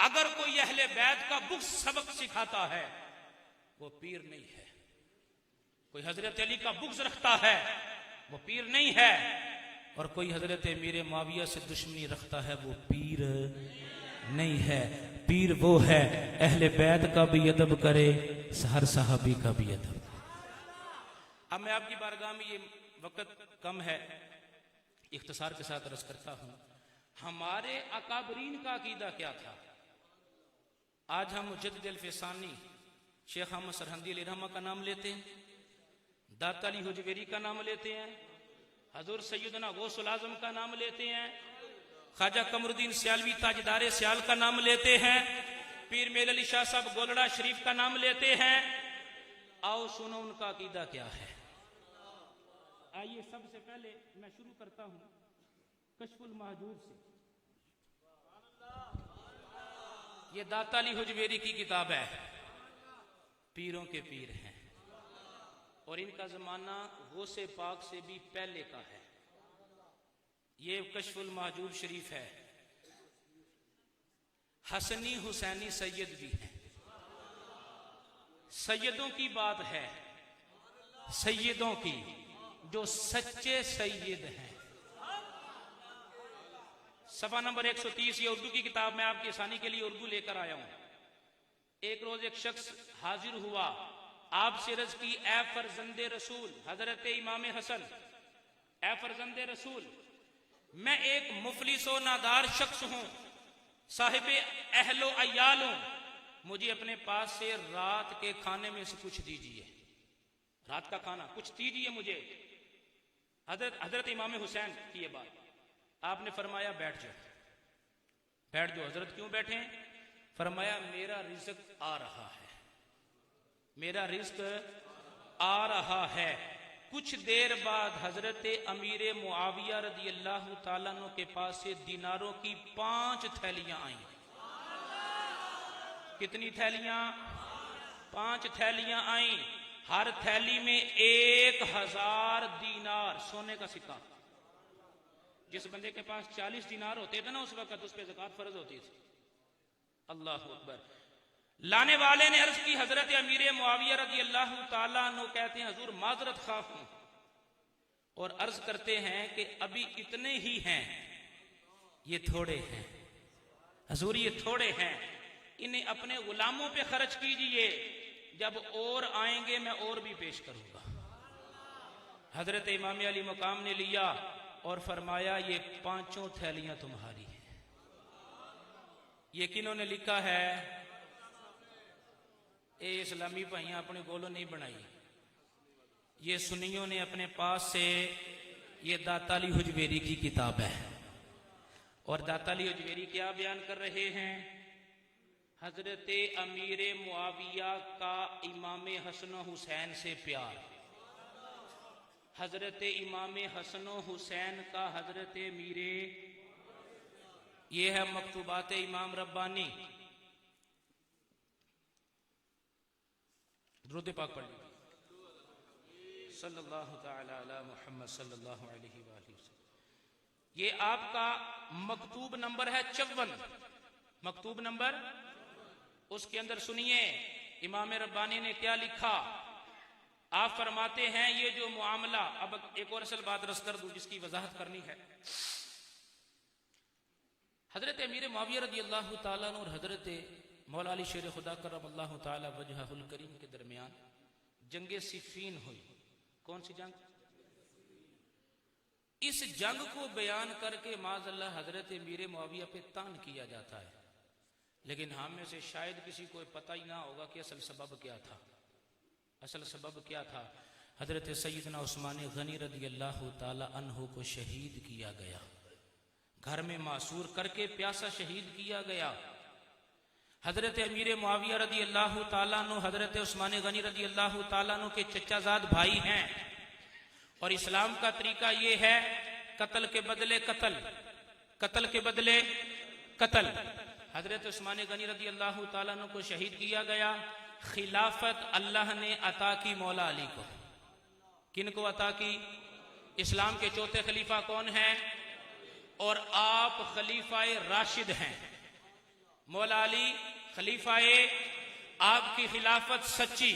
अगर कोई अहले बैत का बुग़्ज़ सबक सिखाता है वो पीर नहीं है, कोई हजरत अली का बुग़्ज़ रखता है वो पीर नहीं है, और कोई हजरत अमीर मुआविया से दुश्मनी रखता है वो पीर नहीं है। पीर वो है अहले बैत का भी अदब करे, हर सहाबी का भी अदब। अब मैं आपकी बारगाह में, ये वक्त कम है, इख्तिसार के साथ अर्ज करता हूं, हमारे अकाबरीन का अकीदा क्या था। आज हम मुजद्दिद अल-फ़सानी शेख अहमद सरहंदी अलैहिर्रहमा का नाम लेते हैं, दाता अली हुजवेरी का नाम लेते हैं, हजूर सैयदना गौसुल आज़म का नाम लेते हैं, ख्वाजा कमरुद्दीन सियालवी ताजदार सियाल का नाम लेते हैं, पीर मेल अली शाह साहब गोलड़ा शरीफ का नाम लेते हैं। आओ सुनो उनका अकीदा क्या है। आइए सबसे पहले मैं शुरू करता हूं कश्फुल महजूब से। ये दाता अली हुजवेरी की किताब है, पीरों के पीर हैं और इनका जमाना गौसे पाक से भी पहले का है। ये कश्फुल महजूब शरीफ है। हसनी हुसैनी सैयद भी हैं। सैयदों की बात है, सैयदों की जो सच्चे सैयद हैं। सफा नंबर 130, ये उर्दू की किताब मैं आपकी आसानी के लिए उर्दू लेकर आया हूं। एक रोज एक शख्स हाजिर हुआ, आपसे अर्ज की, ए फरजंदे रसूल, हजरत इमाम हसन, ए फरजंदे रसूल, मैं एक मुफलिस व नादार शख्स हूं, साहिब अहलो अयाल हूं, मुझे अपने पास से रात के खाने में से कुछ दीजिए, रात का खाना कुछ दीजिए मुझे। हजरत इमाम हुसैन की ये बात। आपने फरमाया बैठ जाओ, बैठ जाओ। हजरत क्यों बैठे? फरमाया मेरा रिज़्क आ रहा है, मेरा रिज़्क आ रहा है। कुछ देर बाद हजरत अमीर मुआविया रदी अल्लाह ताला अन्हु के पास से दिनारों की 5 थैलियां आई। कितनी थैलियां? 5 थैलियां आई। हर थैली में 1000 दीनार सोने का सिक्का। जिस बंदे के पास 40 दीनार होते थे ना उस वक्त, उस पर ज़कात फर्ज होती थी। अल्लाह अकबर। लाने वाले ने अर्ज की, हजरत अमीर मुआविया रज़ी अल्लाह ताला अन्हु कहते हैं, हुजूर माजरत खा हूं, और अर्ज करते हैं कि अभी इतने ही हैं, ये थोड़े हैं हुजूर, ये थोड़े हैं, इन्हें अपने गुलामों पे खर्च कीजिए, जब और आएंगे मैं और भी पेश करूंगा। हजरत इमाम अली मकाम ने लिया और फरमाया ये 5 थैलियां तुम्हारी हैं। ये किन्होंने लिखा है? ये इस्लामी भाइयां अपने गोलों नहीं बनाई, ये सुन्नियों ने अपने पास से। ये दाता अली हुजवेरी की किताब है। और दाता अली हुजवेरी क्या बयान कर रहे हैं? हजरत अमीर मुआविया का इमाम हसन हुसैन से प्यार, हजरत इमाम हसन हुसैन का हजरत अमीर। ये है मकतूबात इमाम रब्बानी। दुरूद पाक पढ़ लीजिए, सल्लल्लाहु तआला अला मुहम्मद सल्लल्लाहु अलैहि वसल्लम। ये आपका मकतूब नंबर है 54, मकतूब नंबर। उसके अंदर सुनिए इमाम रब्बानी ने क्या लिखा। आप फरमाते हैं ये जो मुआमला, अब एक और असल बात रस कर दूं जिसकी वजाहत करनी है। हजरत अमीर मुआविया रज़ी अल्लाह ताला अन्हु और हजरत मौला अली शेर खुदा करमल्लाहु ताला वजहुल करीम के दरमियान जंगे सिफीन हुई। कौन सी जंग? इस जंग को बयान करके माज़अल्लाह हजरत अमीर मुआविया पे तान किया जाता है, लेकिन हम में से शायद किसी को पता ही ना होगा कि असल सबब क्या था। असल सबब क्या था? हजरत सैयदना उस्मान गनी रज़ी अल्लाह ताला अन्हु को शहीद किया गया, घर में मासूर करके प्यासा शहीद किया गया। हजरत अमीर मुआविया रज़ी अल्लाह ताला अन्हु हजरत उस्मान गनी रज़ी अल्लाह ताला अन्हु के चचाजाद भाई हैं, और इस्लाम का तरीका ये है कत्ल के बदले कत्ल, कत्ल के बदले कत्ल। हजरत उस्मान गनी रज़ी अल्लाह ताला अन्हु को शहीद किया गया। खिलाफत अल्लाह ने अता की मौला अली को। किन को अता की? इस्लाम के चौथे खलीफा कौन हैं? और आप खलीफाए राशिद हैं। मौला अली खलीफाए, आपकी खिलाफत सच्ची,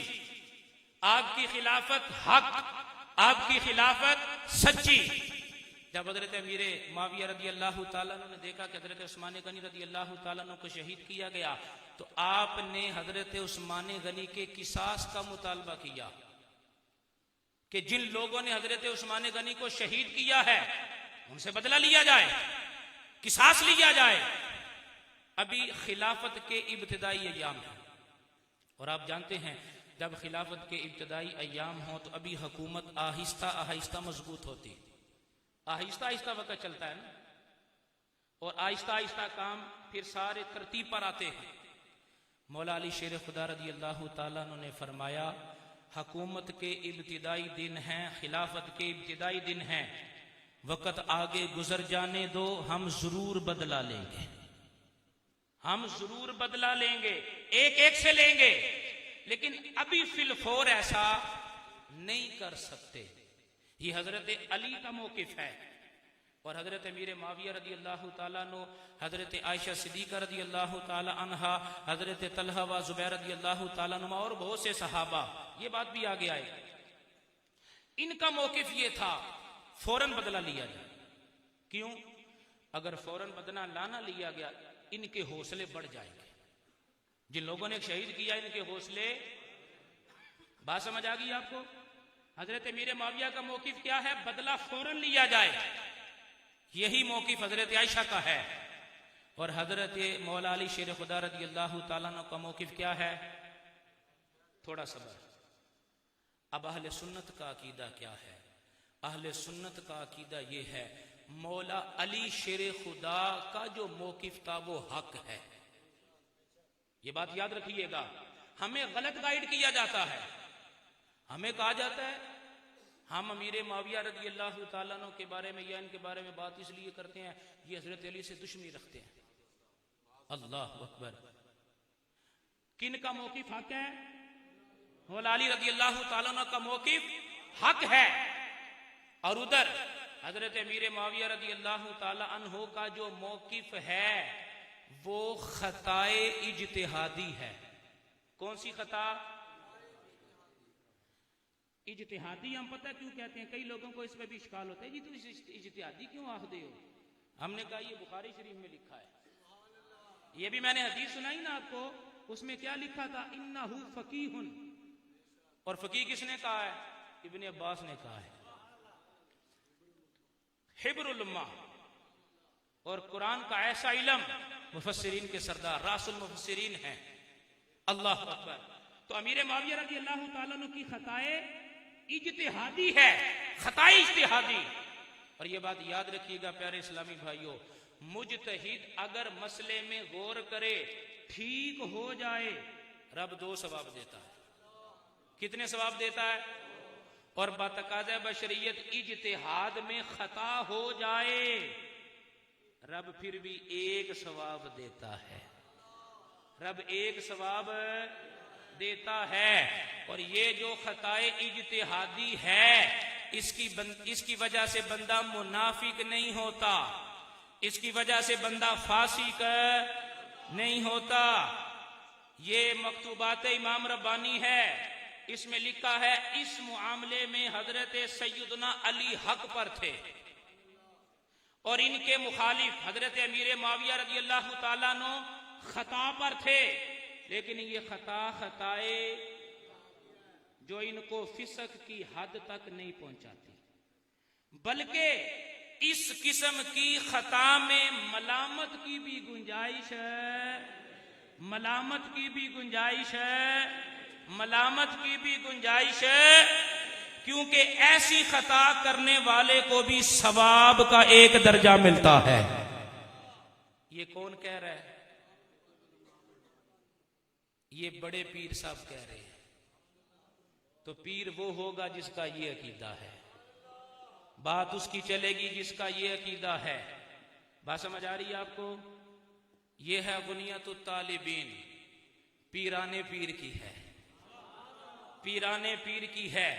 आपकी खिलाफत हक, आपकी खिलाफत सच्ची। जब हजरत अमीर मुआविया रज़ी अल्लाह ताला अन्हु ने देखा कि हजरत उस्मान गनी रज़ी अल्लाह ताला अन्हु को शहीद किया गया, तो आपने हजरत उस्मान गनी के किसास का मुतालबा किया कि जिन लोगों ने हजरत उस्मान गनी को शहीद किया है उनसे बदला लिया जाए, किसास लिया जाए। अभी खिलाफत के इब्तिदाई अय्याम है, और आप जानते हैं जब खिलाफत के इब्तिदाई अय्याम हो तो अभी हुकूमत आहिस्ता आहिस्ता मजबूत होती, आहिस्ता आहिस्ता वक्त चलता है ना, और आहिस्ता आहिस्ता काम फिर सारे तरतीब पर आते हैं। मौला अली शेर खुदा रदी अल्लाह ताला अन्हु ने फरमाया, हुकूमत के इब्तिदाई दिन हैं, खिलाफत के इब्तिदाई दिन हैं, वक़्त आगे गुजर जाने दो, हम जरूर बदला लेंगे, हम जरूर बदला लेंगे, एक एक से लेंगे, लेकिन अभी फिलफोर ऐसा नहीं कर सकते। ये हजरत अली का मौकिफ है। और हजरत अमीर माविया रदी अल्लाह ताला अन्हु, हजरत आयशा सिद्दीका रदी अल्लाह ताला अन्हा, हजरत तलहा व जुबैर रदी अल्लाह ताला अन्हुमा और बहुत से सहाबा, ये बात भी आगे आएगी, इनका मौकिफ ये था फौरन बदला लिया जाए। क्यों? अगर फौरन बदला लाना लिया गया, इनके हौसले बढ़ जाएंगे। जिन लोगों ने शहीद किया, इनके हौसले, बात समझ आ गई आपको? हजरत अमीर माविया का मौकिफ क्या है? बदला फौरन लिया जाए। यही मौकिफ हजरत आयशा का है। और हजरत मौला अली शेर खुदा रदी अल्लाह ताला अन्हु का मौकिफ क्या है? थोड़ा सबर। अब अहले सुन्नत का अकीदा क्या है? अहले सुन्नत का अकीदा ये है, मौला अली शेर खुदा का जो मौकिफ था वो हक है। ये बात याद रखिएगा। हमें गलत गाइड किया जाता है, हमें कहा जाता है हम अमीर माविया रदी अल्लाह ताला अन्हु के बारे में या इनके बारे में बात इसलिए करते हैं, ये हजरत अली से दुश्मनी रखते हैं। अल्लाह अकबर। किन का मौकिफ हक है? मौला अली रदी अल्लाह ताला अन्हु का मौकिफ हक है। और उधर हजरत अमीर माविया रदी अल्लाह ताला अन्हु का जो मौकिफ है वो खताए इज्तिहादी है। कौन सी खता? इज्तिहादी। हम पता क्यों कहते हैं? कई लोगों को इस पर भी इश्काल होता है, जी तो इज्तिहादी क्यों आखदे हो? हमने कहा ये बुखारी शरीफ में लिखा है। ये भी मैंने हदीस सुनाई ना आपको, उसमें क्या लिखा था? इन्नहु फकीहुन। और फकीह किसने कहा है? इब्ने अब्बास ने कहा है। हिब्रुल उम्मा और कुरान का ऐसा इल्म, मुफस्सिरीन के सरदार, रासुल मुफस्सिरीन हैं। अल्लाह अकबर। तो अमीर माविया रज़ी अल्लाह ताला अन्हु की खताए इज्तिहादी है, खताए इज्तिहादी। और ये बात याद रखिएगा प्यारे इस्लामी भाइयों, मुजतहिद अगर मसले में गौर करे, ठीक हो जाए, रब 2 सवाब देता है। कितने सवाब देता है? और बतकाज़े बशरियत इज्तिहाद में खता हो जाए, रब फिर भी 1 सवाब देता है। रब 1 सवाब देता है। और ये जो खताए इज्तिहादी है, इसकी वजह से बंदा मुनाफिक नहीं होता, इसकी वजह से बंदा फासिक नहीं होता। ये मकतूबात इमाम रब्बानी है, इसमें लिखा है इस मुआमले में हजरत सैयदना अली हक पर थे और इनके मुखालिफ हजरत अमीर माविया रज़ी अल्लाह ताला अन्हु खता पर थे। लेकिन ये खताए जो इनको फिसक की हद तक नहीं पहुंचाती, बल्कि इस किस्म की खता में मलामत की भी गुंजाइश है, मलामत की भी गुंजाइश है, मलामत की भी गुंजाइश है, क्योंकि ऐसी खता करने वाले को भी सवाब का 1 दर्जा मिलता है। ये कौन कह रहा है? ये बड़े पीर साहब कह रहे हैं। तो पीर वो होगा जिसका ये अकीदा है, बात उसकी चलेगी जिसका ये अकीदा है। बात समझ आ रही है आपको? ये है गुनियतुत तालिबीन, पीराने पीर की है, पीराने पीर की है।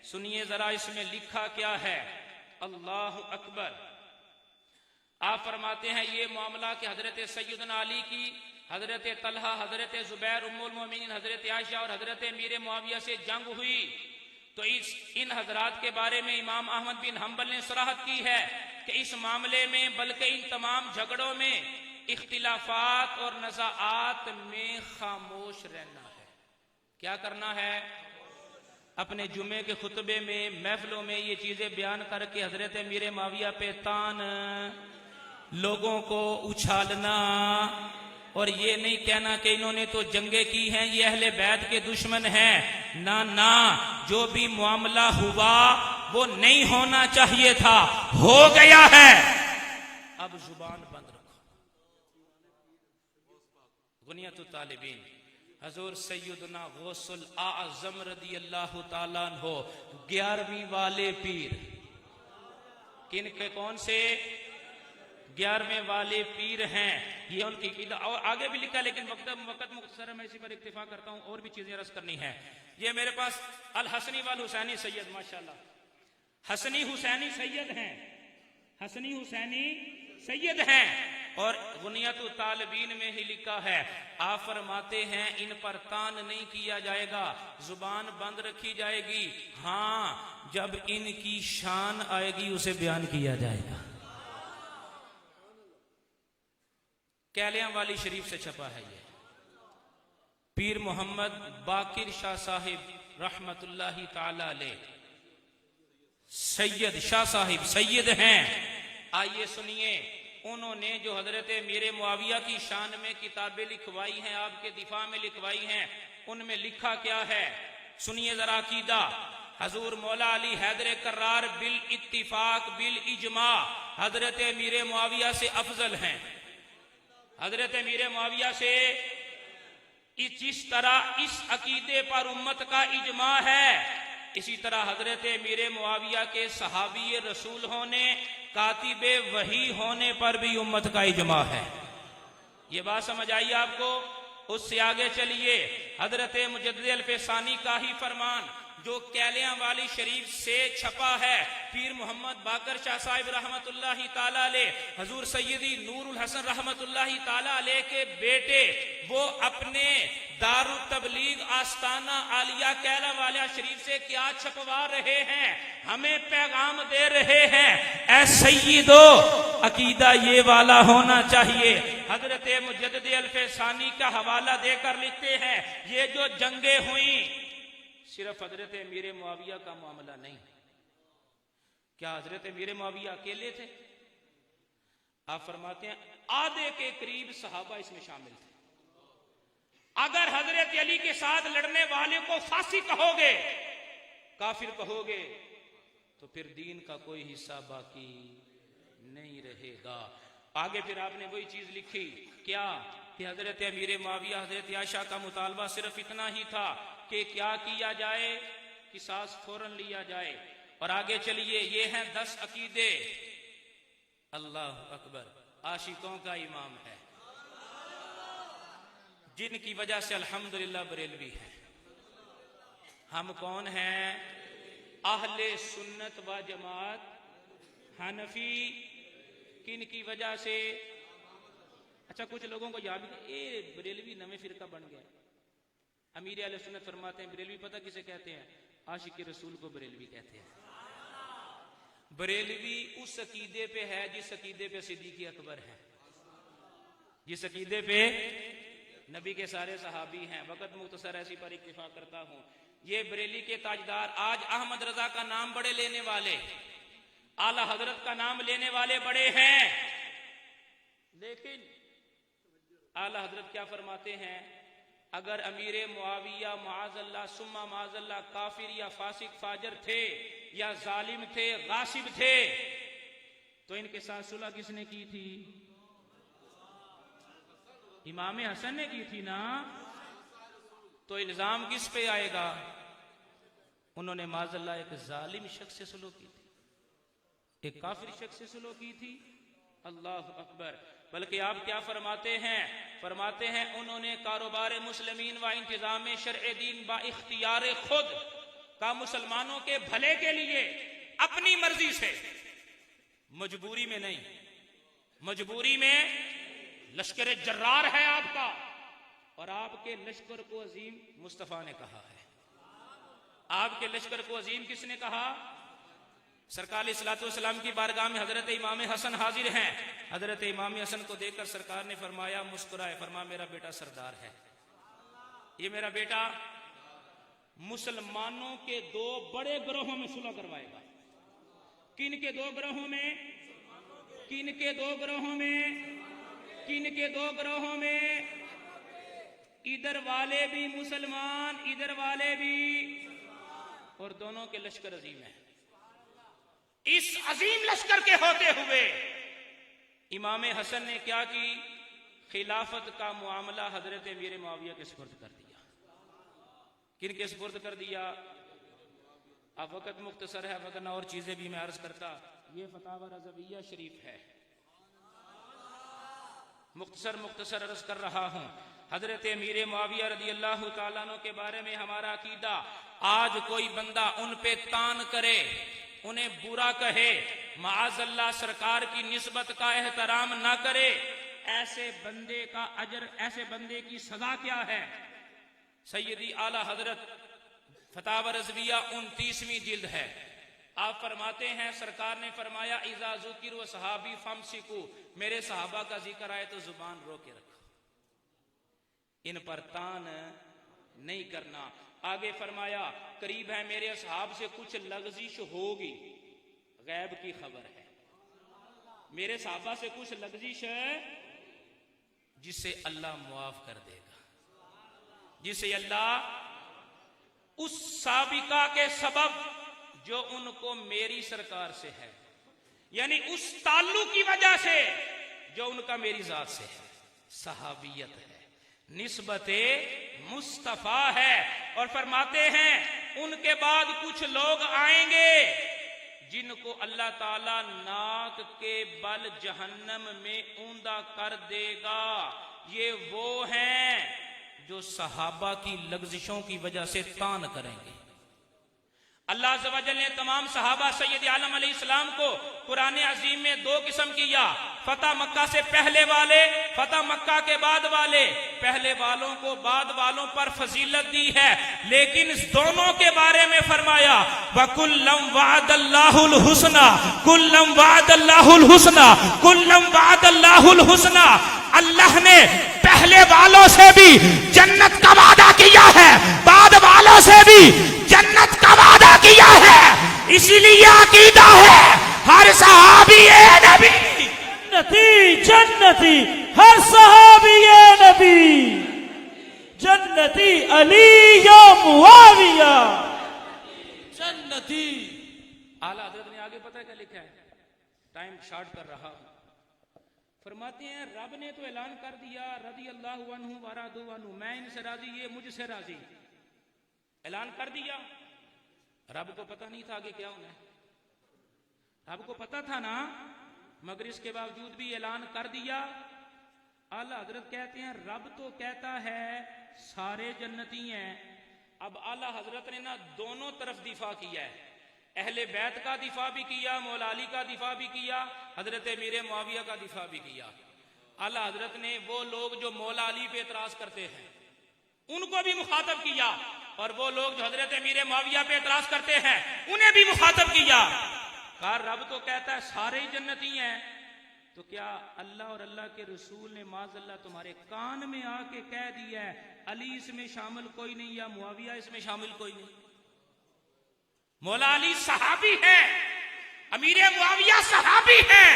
सुनिए जरा इसमें लिखा क्या है। अल्लाह अकबर। आप फरमाते हैं ये मामला कि हजरत सैयदना अली की हजरत तलहा, हजरत जुबैर, उम्मुल मोमिनीन हजरत आयशा और हजरत अमीर मुआविया से जंग हुई, तो इन हजरात के बारे में इमाम अहमद बिन हम्बल ने सराहत की है कि इस मामले में बल्कि इन तमाम झगड़ों में इख्तिलाफात और नज़ाआत में खामोश रहना है। क्या करना है? अपने जुमे के खुतबे में, महफिलों में ये चीजें बयान करके हजरत अमीर मुआविया पे तान, लोगों को उछालना और ये नहीं कहना कि इन्होंने तो जंगे की हैं, ये अहले बैत के दुश्मन हैं। ना ना, जो भी मामला हुआ वो नहीं होना चाहिए था, हो गया है, अब जुबान बंद रखो। गुनियतुत तालिबीन। हजूर सैयदना गौसुल आज़म रदी अल्लाह ताला अन्हो 11वीं वाले पीर। किन के कौन से? 11वें वाले पीर हैं। ये उनकी कीदा और आगे भी लिखा, लेकिन वक्त मुख्तसर मैं इसी पर इक्तिफा करता हूं, और भी चीजें रस करनी है। ये मेरे पास अल हसनी वाल हुसैनी सैयद, माशाल्लाह हसनी हुसैनी सैयद हैं, हसनी हुसैनी सैयद हैं। और गुनियतुत तालिबीन में ही लिखा है, आप फरमाते हैं इन पर तान नहीं किया जाएगा, जुबान बंद रखी जाएगी, हाँ जब इनकी शान आएगी उसे बयान किया जाएगा। कैलियां वाली शरीफ से छपा है ये। पीर मोहम्मद बाकिर शाह साहिब रहमतुल्लाहि ताला अलैह सैयद शाह साहिब सैयद हैं। आइए सुनिए, उन्होंने जो हजरत मीर मुआविया की शान में किताबें लिखवाई हैं, आपके दिफा में लिखवाई हैं, उनमें लिखा क्या है सुनिए जरा। अकीदा हजूर मौला अली हैदर कर्रार बिल इत्तिफाक बिल इजमा हजरत मीर मुआविया से अफजल हैं। हजरत मीर मुआविया से जिस तरह इस अकीदे पर उम्मत का इजमा है, इसी तरह हजरत मीर मुआविया के सहाबी रसूल होने, कातिबे वही होने पर भी उम्मत का इजमा है। ये बात समझ आई आपको? उससे आगे चलिए, हजरत मुजद्दिद अल-फैसानी का ही फरमान जो कैलियां वाली शरीफ से छपा है, पीर मोहम्मद बाकर शाह साहिब रहमतुल्लाहि ताला अलैह हजूर सैयदी नूरुल हसन रहमतुल्लाहि ताला अलैह के बेटे, वो अपने दारुल तबलीग आस्ताना आलिया कैला वाला शरीफ से क्या छपवा रहे हैं, हमें पैगाम दे रहे हैं, ऐ सैयदो अकीदा ये वाला होना चाहिए। हजरत मुजद्दिद अल-फैसानी का हवाला देकर लिखते हैं, ये जो जंगे हुई सिर्फ हजरत मीर मुआविया का मामला नहीं। क्या हजरत मीर मुआविया अकेले थे? आप फरमाते हैं आधे के करीब सहाबा इसमें शामिल थे। अगर हजरत अली के साथ लड़ने वाले को फांसी कहोगे, काफिर कहोगे, तो फिर दीन का कोई हिस्सा बाकी नहीं रहेगा। आगे फिर आपने वही चीज लिखी, क्या कि हजरत अमीर मुआविया हजरत आयशा का मुतालबा सिर्फ इतना ही था कि क्या किया जाए, किसास फौरन लिया जाए। और आगे चलिए, ये हैं 10 अकीदे। अल्लाह अकबर, आशिकों का इमाम है, जिनकी वजह से अल्हम्दुलिल्लाह बरेलवी है। हम कौन हैं? अहले सुन्नत व जमात हनफी। किन की वजह से? अच्छा, कुछ लोगों को याद ये बरेलवी नवे फिरका बन गया। अमीर अहले सुन्नत फरमाते हैं बरेलवी पता किसे कहते हैं? आशिक रसूल को बरेलवी कहते हैं। बरेलवी उस अकीदे पे है जिस अकीदे पे सिद्दीक़ अकबर है, जिस अकीदे पे नबी के सारे सहाबी हैं। वक़्त मुख्तसर ऐसी पर इक्तिफा करता हूं। ये बरेली के ताजदार आज अहमद रजा का नाम बड़े लेने वाले, आला हजरत का नाम लेने वाले बड़े हैं, लेकिन आला हजरत क्या फरमाते हैं? अगर अमीर मुआविया माज़ल्लाह सुम्मा माज़ल्लाह काफिर या फासिक फाजर थे या जालिम थे, गासिब थे, तो इनके साथ सुलह किसने की थी? इमाम हसन ने की थी ना। तो इल्जाम किस पे आएगा? उन्होंने माज़ल्लाह एक जालिम शख्स से सुलह की थी, एक काफिर शख्स से सुलह की थी। अल्लाह अकबर। बल्कि आप क्या फरमाते हैं? फरमाते हैं उन्होंने कारोबार मुस्लिमीन व इंतजाम शरअ दीन बा इख्तियार खुद का मुसलमानों के भले के लिए अपनी मर्जी से, मजबूरी में नहीं, मजबूरी में लश्कर जर्रार है आपका, और आपके लश्कर को अजीम मुस्तफा ने कहा है। आपके लश्कर को अजीम किसने कहा? सरकार सलाम की बारगाह में हजरत इमाम हसन हाजिर हैं। हजरत इमाम हसन को देखकर सरकार ने फरमाया, मुस्कुराए, फरमा मेरा बेटा सरदार है, ये मेरा बेटा मुसलमानों के 2 बड़े ग्रोहों में सुलह करवाएगा। किन के 2 ग्रोहों में? किन के 2 ग्रोहों में? किन के 2 ग्रोहों में? इधर वाले भी मुसलमान, इधर वाले भी, और दोनों के लश्कर अजीम है। इस अजीम लश्कर के होते हुए इमाम हसन ने क्या की? खिलाफत का मामला हजरत मीर मुआविया के सुपुर्द कर दिया। किन के सुपुर्द कर दिया? अब वक्त मुख्तसर है, वरना और चीजें भी मैं अर्ज करता। ये फतावा रज़विया शरीफ है, मुख्तसर अर्ज कर रहा हूं। हजरत अमीर मुआविया रज़ी अल्लाह तआला अन्हु के बारे में हमारा अकीदा, आज कोई बंदा उन पे तान करे, उन्हें बुरा कहे, माअज़ल्लाह सरकार की निस्बत का एहतराम ना करे, ऐसे बंदे का अजर, ऐसे बंदे की सजा क्या है? सैयदी आला हजरत फतावा रज़विया 29वीं जिल्द है। आप फरमाते हैं, सरकार ने फरमाया, इज़ा ज़ुकिर सहाबी फमसिकू, मेरे सहाबा का जिक्र आए तो जुबान रोके रखो, इन पर तान नहीं करना। आगे फरमाया, करीब है मेरे असहाब से कुछ लग़ज़िश होगी, गैब की खबर है, मेरे सहाबा से कुछ लग़ज़िश है जिसे अल्लाह मुआफ कर देगा, जिसे अल्लाह उस साबिका के सबब जो उनको मेरी सरकार से है, यानी उस ताल्लुक की वजह से जो उनका मेरी जात से है, सहाबियत है, निस्बते मुस्तफा है। और फरमाते हैं, उनके बाद कुछ लोग आएंगे जिनको अल्लाह ताला नाक के बल जहन्नम में ऊंधा कर देगा। ये वो हैं जो सहाबा की लग़ज़िशों की वजह से तान करेंगे। अल्लाह अज़्ज़ व जल ने तमाम सहाबा सैयद आलम अलैहिस्सलाम को कुरान अज़ीम में 2 किस्म किया, फतह मक्का से पहले वाले, फतह मक्का के बाद वाले। पहले वालों को बाद वालों पर फजीलत दी है, लेकिन इस दोनों के बारे में फरमाया, वकुल्लम वअदल्लाहुल हुस्ना, कुल्लम वअदल्लाहुल हुस्ना, कुल्लम वअदल्लाहुल हुस्ना। अल्लाह ने पहले वालों से भी जन्नत का वादा किया है, बाद वालों से भी जन्नत का वादा किया है। इसीलिए अकीदा है, हर सहाबी नबी जन्नती जन्नती, हर सहाबी नबी जन्नती, अली या मुआविया जन्नती। आला हजरत ने आगे पता है क्या लिखा है? टाइम शॉर्ट कर रहा हूं। फरमाते हैं, रब ने तो ऐलान कर दिया, रज़ी अल्लाहु अन्हु व रज़ू अन्हु, मैं इनसे राजी, ये मुझसे राजी, ऐलान कर दिया। रब को पता नहीं था आगे क्या होना है? रब को पता था ना, मगर इसके बावजूद भी ऐलान कर दिया। आला हजरत कहते हैं, रब तो कहता है सारे जन्नती हैं। अब आला हजरत ने ना दोनों तरफ दिफा किया है, अहले बैत का दिफा भी किया, मौला अली का दिफा भी किया, हजरत अमीर मुआविया का दिफा भी किया। आला हजरत ने वो लोग जो मौला अली पे एतराज करते हैं उनको भी मुखातब किया, और वो लोग जो हजरत अमीर मुआविया पे एतराज करते हैं उन्हें भी मुखातब किया। कहा, रब तो कहता है सारे ही जन्नती हैं, तो क्या अल्लाह और अल्लाह के रसूल ने माज़अल्लाह तुम्हारे कान में आके कह दिया है अली इसमें शामिल कोई नहीं या मुआविया इसमें शामिल कोई नहीं? मौला अली सहाबी है, अमीर मुआविया सहाबी है,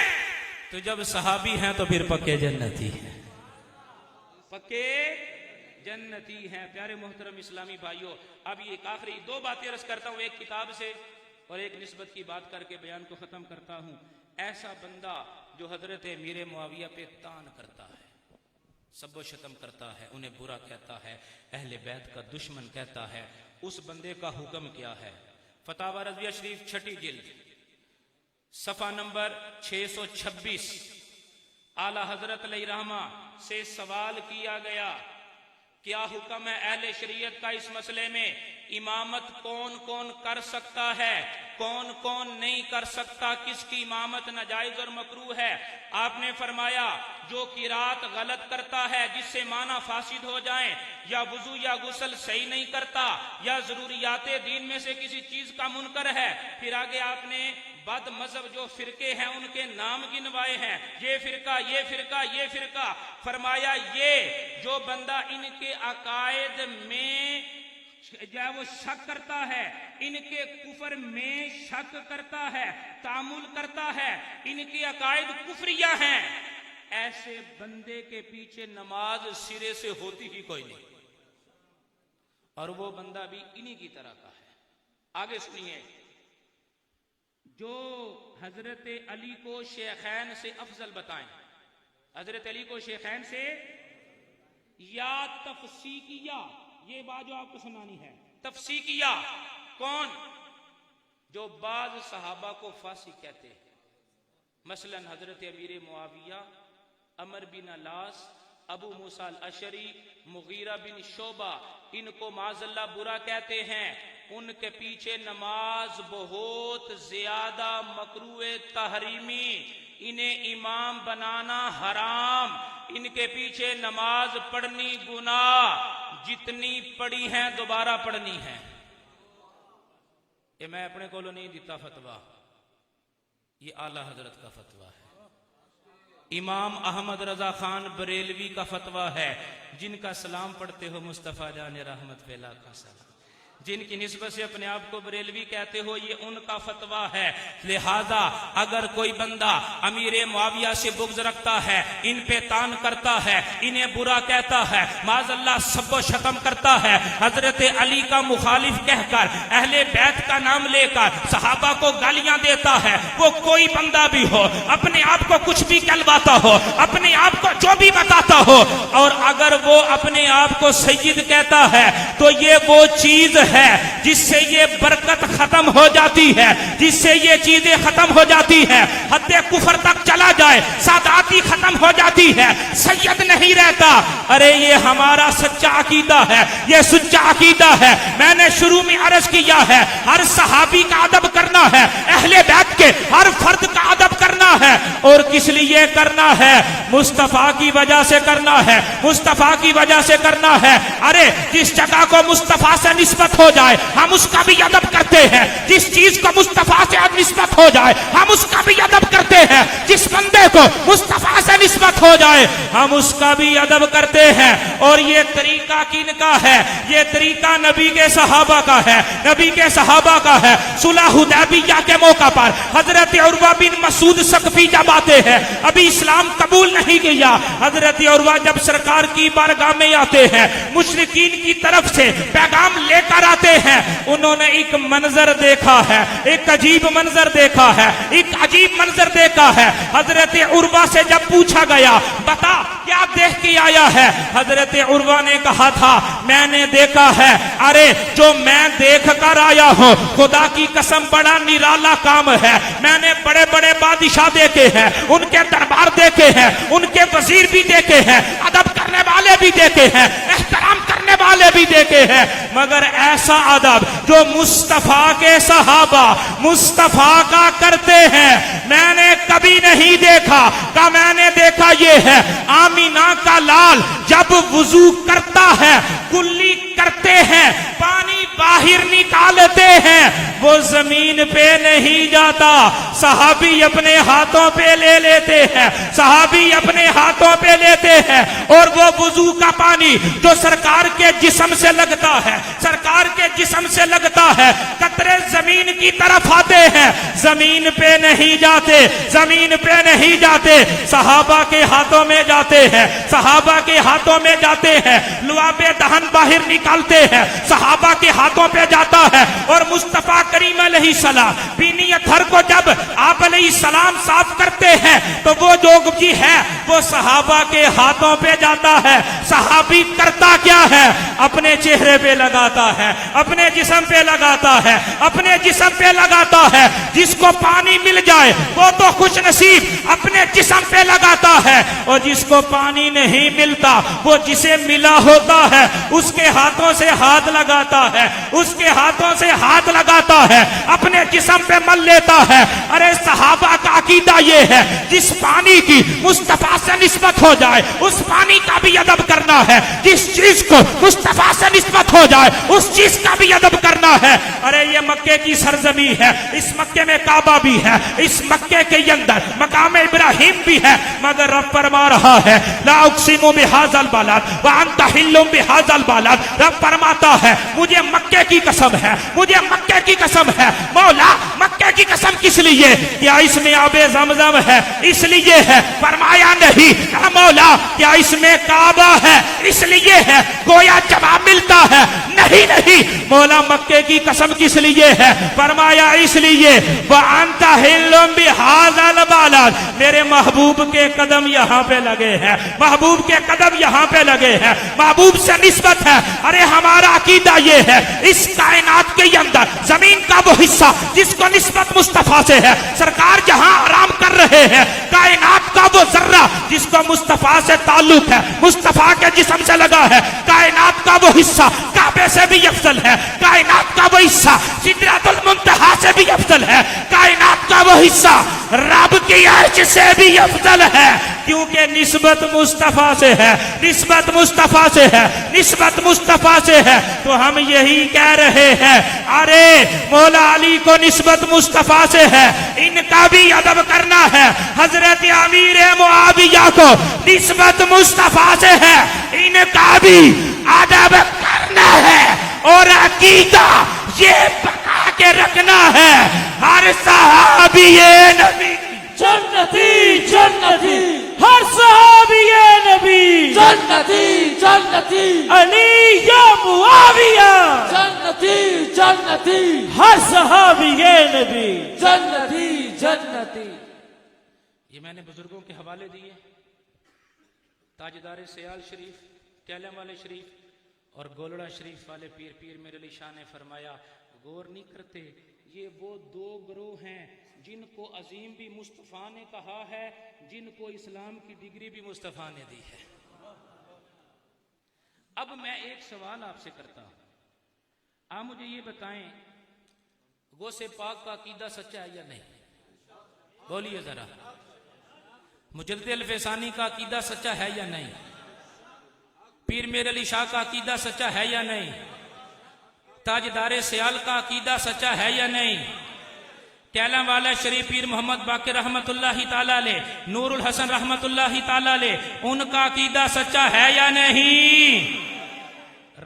तो जब सहाबी हैं तो फिर पक्के जन्नती हैं, पक्के जन्नती हैं। प्यारे मोहतरम इस्लामी भाइयों, अब एक आखिरी 2 बातें अर्ज करता हूं, एक किताब से और एक निस्बत की बात करके बयान को खत्म करता हूं। ऐसा बंदा जो हजरत अमीर मुआविया पे तान करता है, सब्बो शतम करता है, उन्हें बुरा कहता है, अहले बैत का दुश्मन कहता है, उस बंदे का हुक्म क्या है? फतावा रज़विया शरीफ 6ठी जिल्द सफा नंबर 626। आला हजरत अलैहिर्रहमा से सवाल किया गया, क्या हुक्म है अहले शरीयत का इस मसले में? इमामत कौन कौन कर सकता है, कौन कौन नहीं कर सकता, किसकी इमामत नाजायज और मकरूह है? आपने फरमाया, जो किरात गलत करता है, जिससे माना फासिद हो जाए, या वुजू या गुस्ल सही नहीं करता, या जरूरियाते दीन में से किसी चीज का मुनकर है। फिर आगे आपने बद मजहब जो फिरके हैं उनके नाम गिनवाए हैं, ये फिरका, ये फिरका, ये फिरका। फरमाया, ये जो बंदा इनके अकायद में जो है वो शक करता है, इनके कुफर में शक करता है, तामुल करता है, इनके अकायद कुफरिया हैं, ऐसे बंदे के पीछे नमाज सिरे से होती ही कोई नहीं, और वो बंदा भी इन्हीं की तरह का है। आगे सुनिए, जो हजरत अली को शेखैन से अफजल बताएं, हजरत अली को शेखैन से या तफसीकिया ये बात जो आपको सुनानी है। तफसीकिया कौन? जो बाज सहाबा को फांसी कहते हैं, मसलन हजरत अमीर मुआविया, अमर बिन अलास, अबू मूसा अल-अशरी, मुगीरा बिन शोबा, इनको माज़ल्ला बुरा कहते हैं। उनके पीछे नमाज बहुत ज्यादा मकरूए तहरीमी, इन्हें इमाम बनाना हराम, इनके पीछे नमाज पढ़नी गुनाह, जितनी पढ़ी है दोबारा पढ़नी है। ये मैं अपने को नहीं दिता फतवा, ये आला हजरत का फतवा है। इमाम अहमद रजा खान बरेलवी का फतवा है, जिनका सलाम पढ़ते हो मुस्तफ़ा जाने रहमत पे लाखों सलाम, जिनकी निस्बत से अपने आप को बरेलवी कहते हो, ये उनका फतवा है। लिहाजा अगर कोई बंदा अमीर मुआविया से बुग़्ज़ रखता है, इन पे तान करता है, इन्हें बुरा कहता है, माज़ल्लाह सबको शतम करता है, हजरत अली का मुखालिफ कहकर, अहले बैत का नाम लेकर सहाबा को गालियां देता है, वो कोई बंदा भी हो, अपने आप को कुछ भी कहलवाता हो, अपने आप को जो भी बताता हो, और अगर वो अपने आप को सैयद कहता है, तो ये वो चीज है जिससे ये बरकत खत्म हो जाती है, जिससे ये चीजें खत्म हो जाती है, हद्दे कुफर तक चला जाए, सादाती खत्म हो जाती है, सैयद नहीं रहता। अरे ये हमारा सच्चा अकीदा है, ये सच्चा अकीदा है। मैंने शुरू में अर्ज किया है, हर सहाबी का अदब करना है, अहले बैत के हर फर्द का अदब करना है, और किस लिए करना है? मुस्तफा की वजह से करना है, मुस्तफा की वजह से करना है। अरे जिस जगह को मुस्तफा से निस्बत हो जाए हम उसका भी अदब करते हैं, जिस चीज को मुस्तफा से निस्बत हो जाए हम उसका भी अदब करते हैं, जिस बंदे को मुस्तफा से निस्बत हो जाए हम उसका भी अदब करते हैं। और ये तरीका किनका है? ये तरीका नबी के सहाबा का है, नबी के सहाबा का है। सुलह हुदैबिया के मौका पर हजरत उर्वा बिन मसूद सकफी जब आते हैं, अभी इस्लाम कबूल नहीं किया, हजरत उर्वा जब सरकार की बारगाह में आते हैं, मुशरिकीन की तरफ से पैगाम लेकर आते हैं, उन्होंने एक मंजर देखा है, एक अजीब मंजर देखा है, एक अजीब मंजर देखा है। हजरत उर्वा से जब पूछा गया, बता क्या देख के आया है? हजरत उर्वा ने कहा था, मैंने देखा है, अरे जो मैं देख कर आया हूँ, खुदा की कसम बड़ा निराला काम है। मैंने बड़े बड़े बादशाह देखे हैं, उनके दरबार देखे हैं, उनके वजीर भी देखे हैं, अदब करने वाले भी देखे हैं, एहतराम करने वाले भी देखे हैं, मगर ऐसा अदब जो मुस्तफा के सहाबा मुस्तफा का करते हैं मैंने कभी नहीं देखा। का मैंने देखा ये है, आमीना का लाल जब वुजू करता है, कुल्ली करते हैं, पानी बाहर निकालते हैं, वो जमीन पे नहीं जाता, सहाबी अपने हाथों पे ले लेते हैं, सहाबी अपने हाथों पे लेते हैं, और वो वुजू का पानी जो सरकार के जिस्म से लगता है, सरकार के जिस्म से लगता है, कतरे जमीन की तरफ आते हैं, जमीन पे नहीं जाते, जमीन पे नहीं जाते, सहाबा के हाथों में जाते हैं, सहाबा के हाथों में जाते हैं, लुआबे दहन बाहर निकालते हैं, सहाबा के हाथों पे जाता है। और मुस्तफा करीम अलैहिस्सलाम बीनी अथर को जब आप अलैहिस्सलाम साफ करते हैं, तो वो जो जी है वो सहाबा के हाथों पे जाता है। सहाबी करता क्या है? अपने चेहरे पे लगाता है, अपने जिस्म पे लगाता है, अपने जिस्म पे लगाता है। जिसको पानी मिल जाए वो तो खुश नसीब, अपने जिस्म पे लगाता है, और जिसको पानी नहीं मिलता वो जिसे मिला होता है उसके हाथों से हाथ लगाता है, उसके हाथों से हाथ लगाता है, अपने जिस्म पे मल लेता है। अरे सहाबा का अकीदा ये है, जिस पानी की मुस्तफा से निस्बत हो जाए उस पानी का भी अदब करना है, जिस चीज को मुस्तफा से निस्बत हो जाए उस चीज का भी अदब करना है। अरे ये मक्के की सरजमी है, इस मक्के में काबा भी है, इस मक्के के अंदर मकाम इब्राहिम भी है, मगर रब फरमा रहा है, ला उक़सिमु बिहाज़ल बलद व अंता हिल्लुम बिहाज़ल बलद। रब फरमाता है, मुझे मक्के की कसम है, मुझे मक्के की कसम है। मौला मक्के की कसम किस लिए? क्या इसमें आबे ज़मज़म है इसलिए है? फरमाया नहीं। मौला क्या इसमें काबा है इसलिए है? गोया जवाब मिलता है नहीं नहीं, मौला मक्के की कसम किस लिए है? फरमाया इसलिए वह अंता हिल्लुम बिहाज़ल बालाद, मेरे महबूब के कदम यहाँ पे लगे हैं, महबूब के कदम यहाँ पे लगे हैं, महबूब से निस्बत है। अरे हमारा अकीदा ये है, इस कायनात के अंदर जमीन का वो हिस्सा जिसको निस्बत मुस्तफा से है, सरकार जहाँ आराम कर रहे हैं, कायनात का वो जर्रा जिसको मुस्तफा से ताल्लुक है, मुस्तफा के जिस्म से लगा है, कायनात का वो हिस्सा काबे से भी अफजल है, कायनात का वो हिस्सा सिदरतुल मुंतहा से भी अफजल है, कायनात का वो हिस्सा रब की अर्श से भी अफजल है, क्योंकि निस्बत मुस्तफा से है, निस्बत मुस्तफा से है, निस्बत मुस्तफा से है। तो हम यही कह रहे हैं, अरे मौला अली को निस्बत मुस्तफा से है, इनका भी अदब करना है। हजरत अमीर मुआविया को निस्बत मुस्तफा से है, इनका भी अदब करना है। और अकीदा ये पका के रखना है, हर सहाबी नबी जन्नती जन्नती, हर सहाबिये नबी जन्नती जन्नती, अली या मुआविया जन्नती जन्नती, हर सहाबिये नबी जन्नती जन्नती। ये मैंने बुजुर्गों के हवाले दिए, ताजदार सयाल शरीफ, कैलम वाले शरीफ और गोलड़ा शरीफ वाले पीर पीर मेरे अली शाह ने फरमाया, गौर नहीं करते, ये वो दो ग्रोह हैं जिनको अजीम भी मुस्तफ़ा ने कहा है, जिनको इस्लाम की डिग्री भी मुस्तफ़ा ने दी है। अब मैं एक सवाल आपसे करता हूं, आप मुझे ये बताएं, गौसे पाक का अकीदा सच्चा है या नहीं? बोलिए जरा। मुजद्दिद अल-फैसानी का अकीदा सच्चा है या नहीं? पीर मेर अली शाह का अकीदा सच्चा है या नहीं? ताजदारे सयाल का अकीदा सच्चा है या नहीं? कैलम वाला शरीफ पीर मोहम्मद बाकिर रहमतुल्लाहि ताला अलैह, नूरुल हसन रहमतुल्लाहि ताला अलैह, उनका अकीदा सच्चा है या नहीं?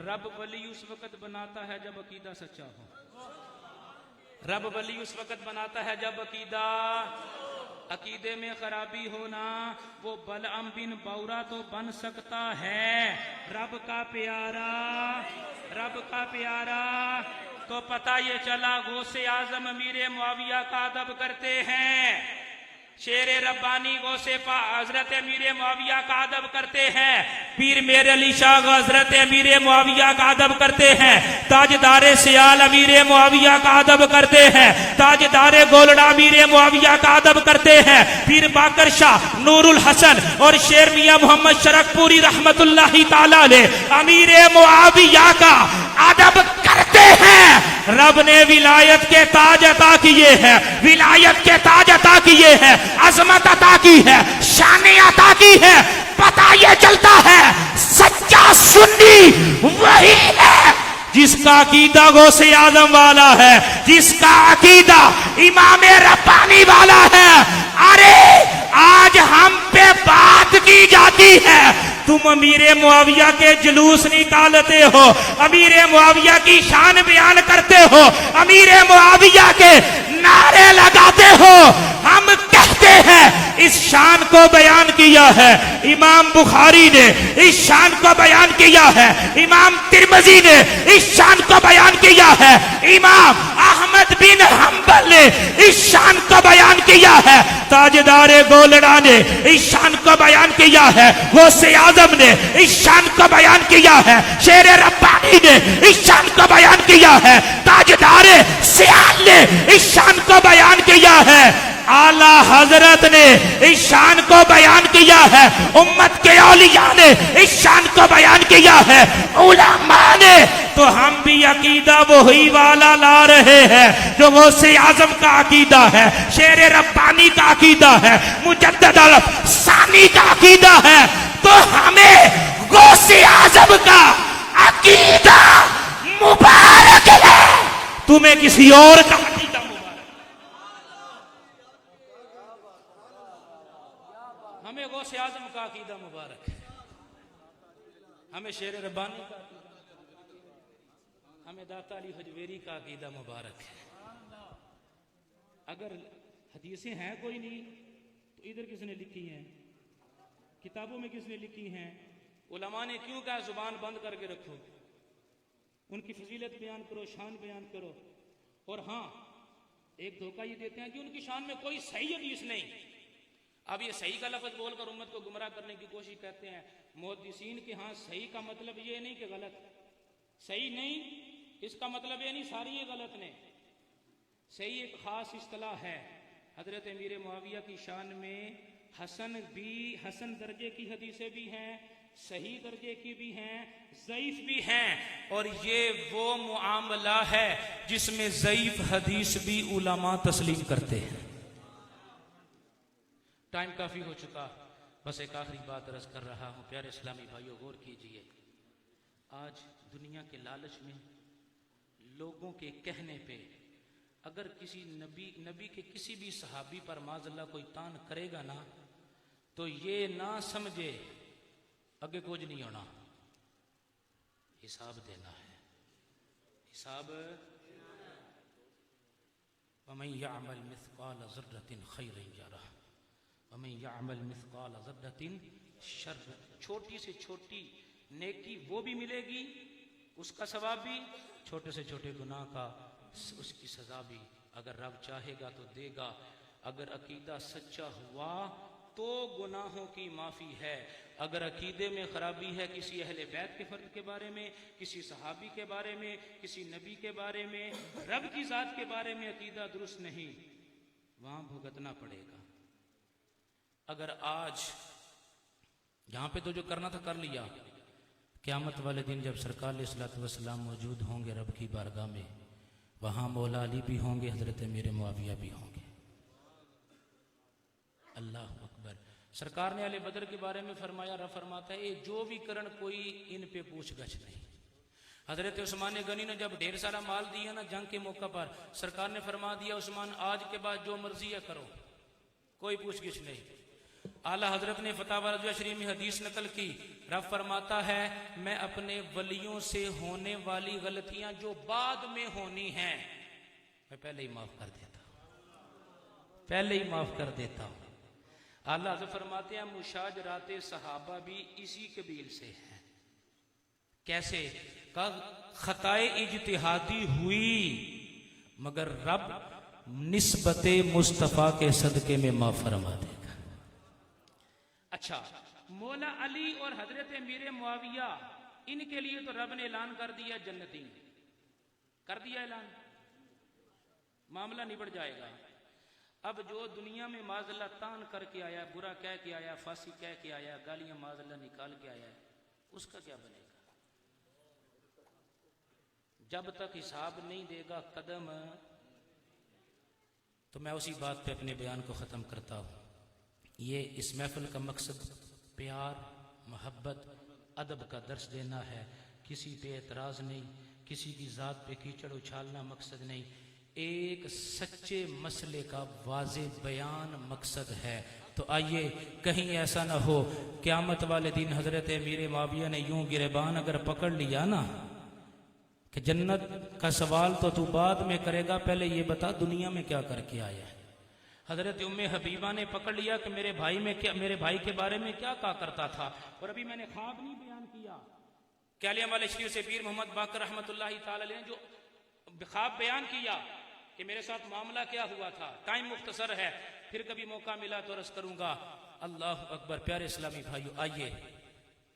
रब वली उस वक्त बनाता है जब अकीदा सच्चा हो, रब वली उस वक्त बनाता है जब अकीदे में खराबी होना, वो बलअम बिन बौरा तो बन सकता है। रब का प्यारा, रब का प्यारा, तो पता ये चला गौसे आजम अमीर मुआविया का अदब करते हैं, शेर रब्बानी गौसे हजरत अमीर मुआविया का अदब करते हैं, पीर मेर अली शाह हजरत अमीर मुआविया का अदब करते हैं, ताजदारे सियाल अमीर मुआविया का अदब करते हैं, ताजदारे गोलड़ा अमीर मुआविया का अदब करते हैं, पीर बाकर शाह, नूरुल हसन और शेर मियां मोहम्मद शरकपुरी रहमतुल्लाहि ताला अलैह अमीर मुआविया का अदब करते हैं। रब ने विलायत के ताज अता किए हैं, विलायत के ताज अता किए हैं, अजमत अता की है, शान अता की है। पता ये चलता है सच्चा सुन्नी वही है जिसका अकीदा गौसे आजम वाला है, जिसका अकीदा इमाम रब्बानी वाला है। अरे आज हम पे बात की जाती है, तुम अमीर मुआविया के जुलूस निकालते हो, अमीर मुआविया की शान बयान करते हो, अमीर मुआविया के नारे लगाते हो। हम कहते हैं इस शान को बयान किया है इमाम बुखारी ने, इस शान को बयान किया है इमाम तिरमिज़ी ने, इस शान को बयान किया है इमाम अहमद बिन हंबल ने, इस शान को बयान किया है ताजदारे गोलड़ा ने, इस शान को बयान किया है गौसे आजम ने, इस शान को बयान किया है शेर रब्बानी ने, इस शान को बयान किया है ताजदारे सियाल ने, इस शान को बयान किया है आला हजरत ने, इस शान को बयान किया है उम्मत के औलिया ने, इस शान को बयान किया है उलमा ने। तो हम भी अकीदा वही वाला ला रहे हैं जो गौसे आजम का अकीदा है, शेर रब्बानी का अकीदा है, मुजद्दिद अल-सानी का अकीदा है। तो हमें गौसे आजम का अकीदा मुबारक है, तुम्हें किसी और का अकीदा मुबारक। हमें गौसे आजम का अकीदा मुबारक है, हमें शेर रब्बानी का, हमें दाता अली हजवेरी का अकीदा मुबारक है। अगर हदीसें हैं कोई नहीं तो इधर किसने लिखी हैं, किताबों में किसने लिखी हैं, उलमा ने क्यों कहा जुबान बंद करके रखो? उनकी फजीलत बयान करो, शान बयान करो। और हाँ, एक धोखा ये देते हैं कि उनकी शान में कोई सही हदीस नहीं। अब ये सही का लफ्ज बोलकर उम्मत को गुमराह करने की कोशिश करते हैं। मुहद्दिसीन के हाँ सही का मतलब ये नहीं कि गलत, सही नहीं इसका मतलब ये नहीं सारी ये गलत ने। सही एक खास इस्तिलाह है। हजरत अमीर मुआविया की शान में हसन दर्जे की हदीसें भी हैं, सही दर्जे की भी हैं, ज़ईफ भी हैं। और ये वो मुआमला है जिसमें ज़ईफ हदीस भी उलमा तस्लीम करते हैं। टाइम काफी हो चुका, बस एक आखिरी बात अर्ज कर रहा हूं। प्यारे इस्लामी भाइयों, गौर कीजिए। आज दुनिया के लालच में लोगों के कहने पे अगर किसी नबी के किसी भी सहाबी पर माज़अल्लाह कोई तान करेगा ना, तो ये ना समझे आगे कुछ नहीं होना, हिसाब देना है। हिसाब वमन यअमल मिस्काल ज़र्रतिन खैरन यरह वमन यअमल मिस्काल ज़र्रतिन शर्रन। छोटी से छोटी नेकी वो भी मिलेगी, उसका सवाब भी, छोटे से छोटे गुनाह का उसकी सजा भी। अगर रब चाहेगा तो देगा। अगर अकीदा सच्चा हुआ तो गुनाहों की माफ़ी है। अगर अकीदे में ख़राबी है किसी अहले बैत के फ़र्द के बारे में, किसी सहाबी के बारे में, किसी नबी के बारे में, रब की ज़ात के बारे में अकीदा दुरुस्त नहीं, वहाँ भुगतना पड़ेगा। अगर आज यहाँ पे तो जो करना था कर लिया, क़यामत वाले दिन जब सरकार अलैहिस्सलातु वस्सलाम मौजूद होंगे रब की बारगाह में, वहाँ मौला अली भी होंगे, हज़रत अमीर मुआविया भी होंगे। अल्लाह अकबर। सरकार ने अले बदर के बारे में फरमाया, रब फरमाता है जो भी करन कोई इन पे पूछगछ नहीं। हज़रत उस्मान गनी ने जब ढेर सारा माल दिया ना जंग के मौका पर, सरकार ने फरमा दिया उस्मान आज के बाद जो मर्जी है करो, कोई पूछगिछ नहीं। आला हजरत ने फतावा रज़िया शरीफ में हदीस नकल की, रब फरमाता है मैं अपने वलियों से होने वाली गलतियां जो बाद में होनी हैं मैं पहले ही माफ कर देता हूं, पहले ही माफ कर देता हूं। आला हजरत फरमाते हैं मुशाजराते सहाबा भी इसी कबील से हैं। कैसे? खताए इज्तिहादी हुई मगर रब निस्बते मुस्तफा के सदके में माफ फरमा देगा। अच्छा, मौला अली और हजरत अमीर मुआविया इनके लिए तो रब ने ऐलान कर दिया जन्नती, कर दिया ऐलान, मामला निबट जाएगा। अब जो दुनिया में माज़अल्लाह तान करके आया, बुरा कह के आया, फांसी कह के आया, गालियां माज़अल्लाह निकाल के आया, उसका क्या बनेगा? जब तक हिसाब नहीं देगा कदम। तो मैं उसी बात पे अपने बयान को ख़त्म करता हूँ। ये इस महफिल का मकसद प्यार, मोहब्बत, अदब का दर्स देना है। किसी पे एतराज़ नहीं, किसी की ज़ात पे कीचड़ उछालना मकसद नहीं, एक सच्चे मसले का वाज़े बयान मकसद है। तो आइए कहीं ऐसा ना हो क़यामत वाले दिन हज़रत अमीर मुआविया ने यूं गिरबान अगर पकड़ लिया ना कि जन्नत का सवाल तो तू बाद में करेगा, पहले ये बता दुनिया में क्या करके आया है। हजरत उम्मे हबीबा ने पकड़ लिया कि मेरे भाई के बारे में क्या कहा करता था। और अभी मैंने ख्वाब नहीं बयान किया, कालिया वाले शरीफ से पीर मोहम्मद बाकर रहमतुल्लाहि ताला अलैह जो ख्वाब बयान किया कि मेरे साथ मामला क्या हुआ था। टाइम मुख्तसर है, फिर कभी मौका मिला तो अर्ज करूंगा। अल्लाह अकबर। प्यारे इस्लामी भाइयों, आइए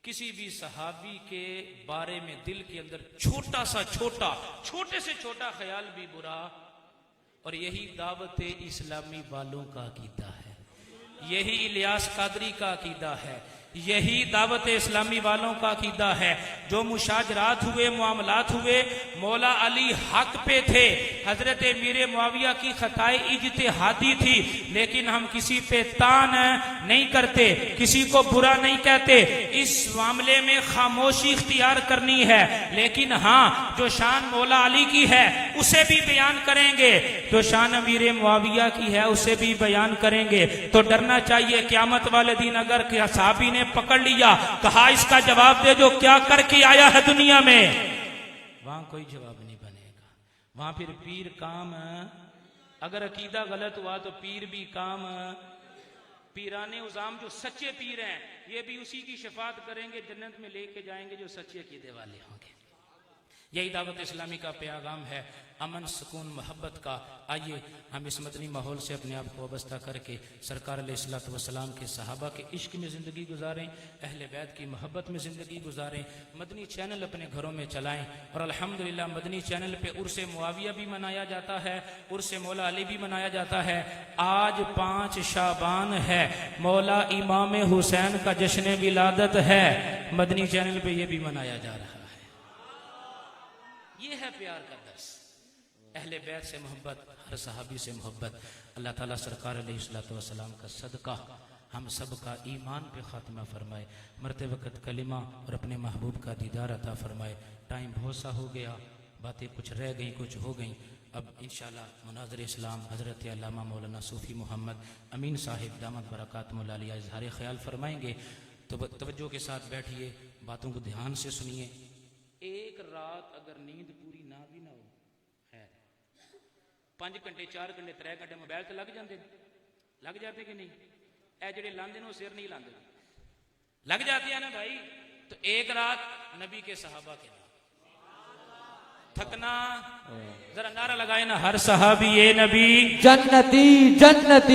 किसी भी सहाबी के बारे में दिल के अंदर छोटे से छोटा ख्याल भी बुरा, और यही दावत इस्लामी वालों का अकीदा है, यही इलियास कादरी का अकीदा है, यही दावत इस्लामी वालों का अकीदा है। जो मुशाजरात हुए, मामलात हुए, मौला अली हक पे थे, हजरत अमीर मुआविया की खताए इज्तिहादी थी, लेकिन हम किसी पे तान नहीं करते, किसी को बुरा नहीं कहते। इस मामले में खामोशी इख्तियार करनी है, लेकिन हाँ जो शान मौला अली की है उसे भी बयान करेंगे, जो शान अमीर मुआविया की है उसे भी बयान करेंगे। तो डरना चाहिए क़यामत वाले दिन अगर सहाबी ने पकड़ लिया, कहा इसका जवाब दे जो क्या करके आया है दुनिया में, वहां कोई जवाब नहीं बनेगा। वहां फिर पीर काम, अगर अकीदा गलत हुआ तो पीर भी काम। पीराने उजाम जो सच्चे पीर हैं ये भी उसी की शफात करेंगे, जन्नत में लेके जाएंगे जो सच्चे अकीदे वाले होंगे। यही दावत इस्लामी का पैगाम है, अमन सुकून मोहब्बत का। आइए हम इस मदनी माहौल से अपने आप को वाबस्ता करके सरकार अलैहिस्सलातु वस्सलाम के सहाबा के इश्क में ज़िंदगी गुजारें, अहले बैत की मोहब्बत में ज़िंदगी गुजारें, मदनी चैनल अपने घरों में चलाएं। और अल्हम्दुलिल्लाह मदनी चैनल पे उर्से मुआविया भी मनाया जाता है, उर्से मौला अली भी मनाया जाता है। आज 5 शाबान है, मौला इमाम हुसैन का जश्न विलादत है, मदनी चैनल पे ये भी मनाया जा रहा है। ये है प्यार का दर्स, अहले बैत से मोहब्बत, हर सहाबी से मोहब्बत। अल्लाह ताला सरकार अलैहिस्सलातु वस्सलाम का सदका हम सब का ईमान पे खात्मा फरमाए, मरते वक्त कलिमा और अपने महबूब का दीदार अता फरमाए। टाइम बहुत सा हो गया, बातें कुछ रह गई, कुछ हो गई। अब इंशाअल्लाह मुनाज़िर इस्लाम हज़रत अल्लामा मौलाना सूफ़ी मोहम्मद अमीन साहिब दामत बरक़ात मौलालिया इज़हार ख्याल फरमाएंगे। तो तवज्जो के साथ बैठिए, बातों को ध्यान से सुनिए। एक रात अगर नींद पूरी ना भी ना हो है, 5 घंटे 4 घंटे 3 घंटे मोबाइल तो लग जाते कि नहीं? ए जेडे लांदे ने सिर नहीं लांदे, लग जाते हैं ना भाई। तो एक रात नबी के सहाबा के नाम थकना, जरा नारा लगाए ना, हर सहाबी ए नबी जन्नती जन्नती।